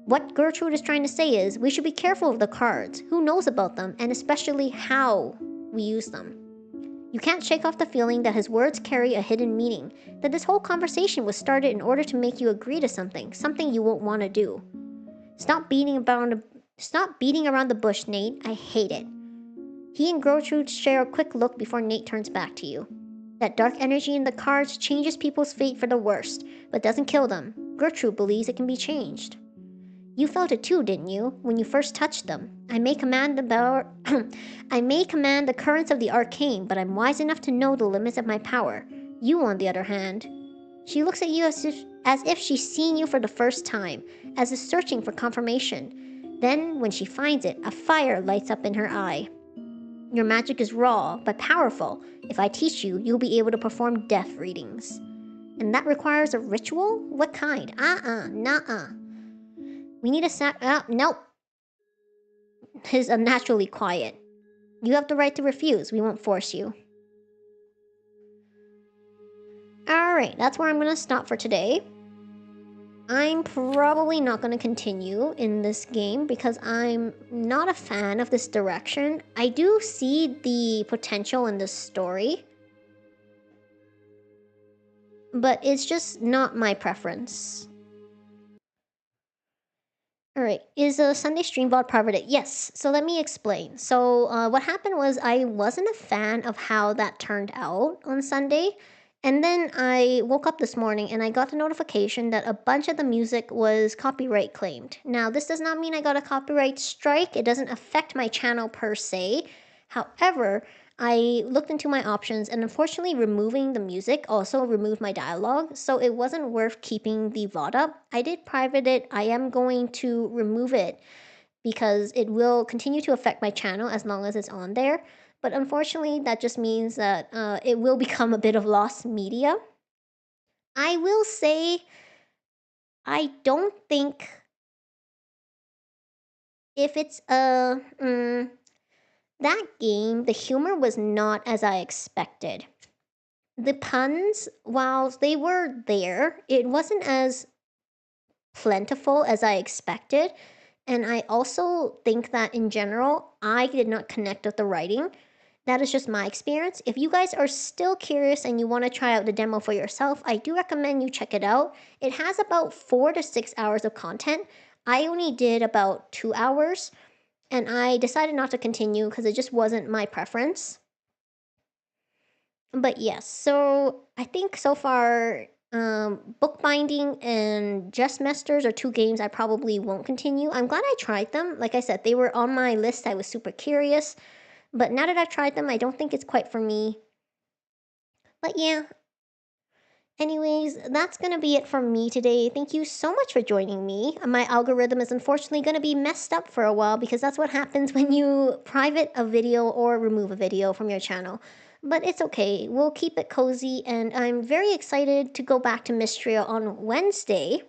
What Gertrude is trying to say is, we should be careful of the cards, who knows about them, and especially how we use them. You can't shake off the feeling that his words carry a hidden meaning, that this whole conversation was started in order to make you agree to something you won't want to do. Stop beating around the bush, Nate. I hate it. He and Gertrude share a quick look before Nate turns back to you. That dark energy in the cards changes people's fate for the worst, but doesn't kill them. Gertrude believes it can be changed. You felt it too, didn't you, when you first touched them? I may command the currents of the arcane, but I'm wise enough to know the limits of my power. You, on the other hand. She looks at you as if she's seeing you for the first time, as if searching for confirmation. Then, when she finds it, a fire lights up in her eye. Your magic is raw, but powerful. If I teach you, you'll be able to perform death readings. And that requires a ritual? What kind? Nuh-uh. We need a nope. He's unnaturally quiet. You have the right to refuse. We won't force you. Alright, that's where I'm gonna stop for today. I'm probably not going to continue in this game because I'm not a fan of this direction. I do see the potential in this story, but it's just not my preference. Alright, is a Sunday stream VOD private? Yes, so let me explain. So what happened was I wasn't a fan of how that turned out on Sunday. And then I woke up this morning and I got the notification that a bunch of the music was copyright claimed. Now, this does not mean I got a copyright strike. It doesn't affect my channel per se. However, I looked into my options and unfortunately removing the music also removed my dialogue, so it wasn't worth keeping the VOD up. I did private it. I am going to remove it because it will continue to affect my channel as long as it's on there. But unfortunately, that just means that it will become a bit of lost media. I will say, I don't think if it's that game, the humor was not as I expected. The puns, while they were there, it wasn't as plentiful as I expected. And I also think that in general, I did not connect with the writing. That is just my experience. If you guys are still curious and you want to try out the demo for yourself, I do recommend you check it out. It has about 4 to 6 hours of content. I only did about 2 hours, and I decided not to continue because it just wasn't my preference. But yes, so I think so far, Bookbinding and Just Masters are 2 games I probably won't continue. I'm glad I tried them. Like I said, they were on my list. I was super curious. But now that I've tried them, I don't think it's quite for me. But yeah. Anyways, that's gonna be it from me today. Thank you so much for joining me. My algorithm is unfortunately gonna be messed up for a while because that's what happens when you private a video or remove a video from your channel. But it's okay, we'll keep it cozy, and I'm very excited to go back to Mystria on Wednesday.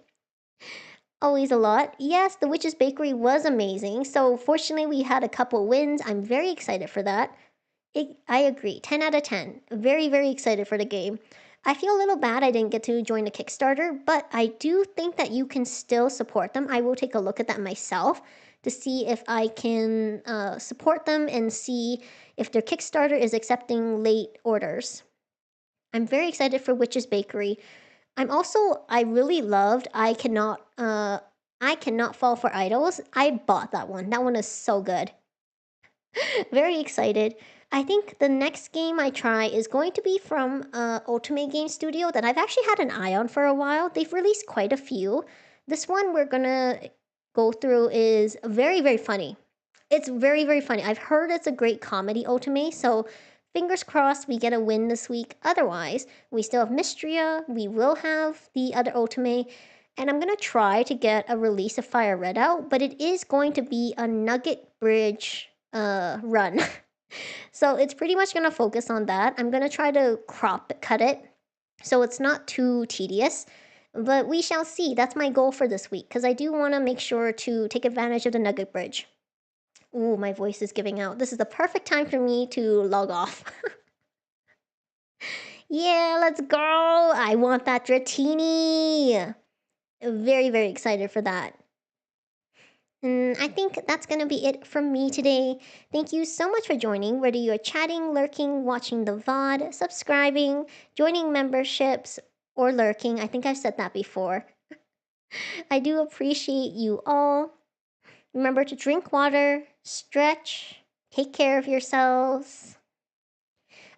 Always a lot. Yes, the Witch's Bakery was amazing, so fortunately we had a couple wins. I'm very excited for that. I agree. 10 out of 10. Very, very excited for the game. I feel a little bad I didn't get to join the Kickstarter, but I do think that you can still support them. I will take a look at that myself to see if I can support them and see if their Kickstarter is accepting late orders. I'm very excited for Witch's Bakery. I really loved I Cannot Fall for Idols. I bought that one. That one is so good. Very excited. I think the next game I try is going to be from Ultimate Game Studio that I've actually had an eye on for a while. They've released quite a few. This one we're gonna go through is very, very funny. It's very, very funny. I've heard it's a great comedy Ultimate, so fingers crossed we get a win this week. Otherwise, we still have Mystria, we will have the other Ultimate, and I'm gonna try to get a release of Fire Red out, but it is going to be a Nugget Bridge run. So it's pretty much gonna focus on that. I'm gonna try to cut it so it's not too tedious, but we shall see. That's my goal for this week because I do want to make sure to take advantage of the Nugget Bridge. Ooh, my voice is giving out. This is the perfect time for me to log off. Yeah, let's go. I want that Dratini. Very, very excited for that. I think that's going to be it from me today. Thank you so much for joining, whether you're chatting, lurking, watching the VOD, subscribing, joining memberships, or lurking. I think I've said that before. I do appreciate you all. Remember to drink water, stretch, take care of yourselves.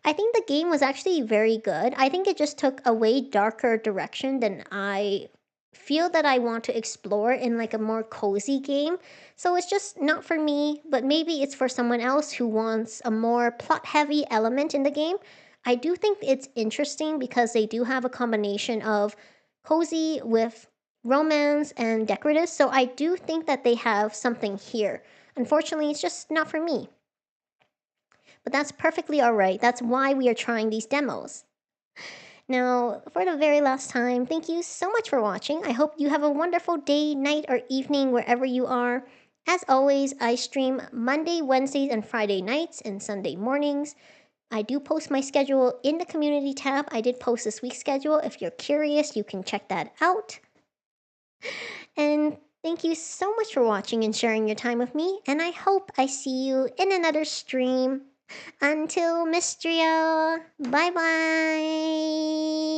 I think the game was actually very good. I think it just took a way darker direction than I feel that I want to explore in like a more cozy game. So it's just not for me, but maybe it's for someone else who wants a more plot heavy element in the game. I do think it's interesting because they do have a combination of cozy with romance and decorative. So I do think that they have something here. Unfortunately, it's just not for me. But that's perfectly alright. That's why we are trying these demos. Now, for the very last time, thank you so much for watching. I hope you have a wonderful day, night, or evening wherever you are. As always, I stream Monday, Wednesdays, and Friday nights and Sunday mornings. I do post my schedule in the community tab. I did post this week's schedule. If you're curious, you can check that out. And thank you so much for watching and sharing your time with me. And I hope I see you in another stream. Until Mystria, bye bye.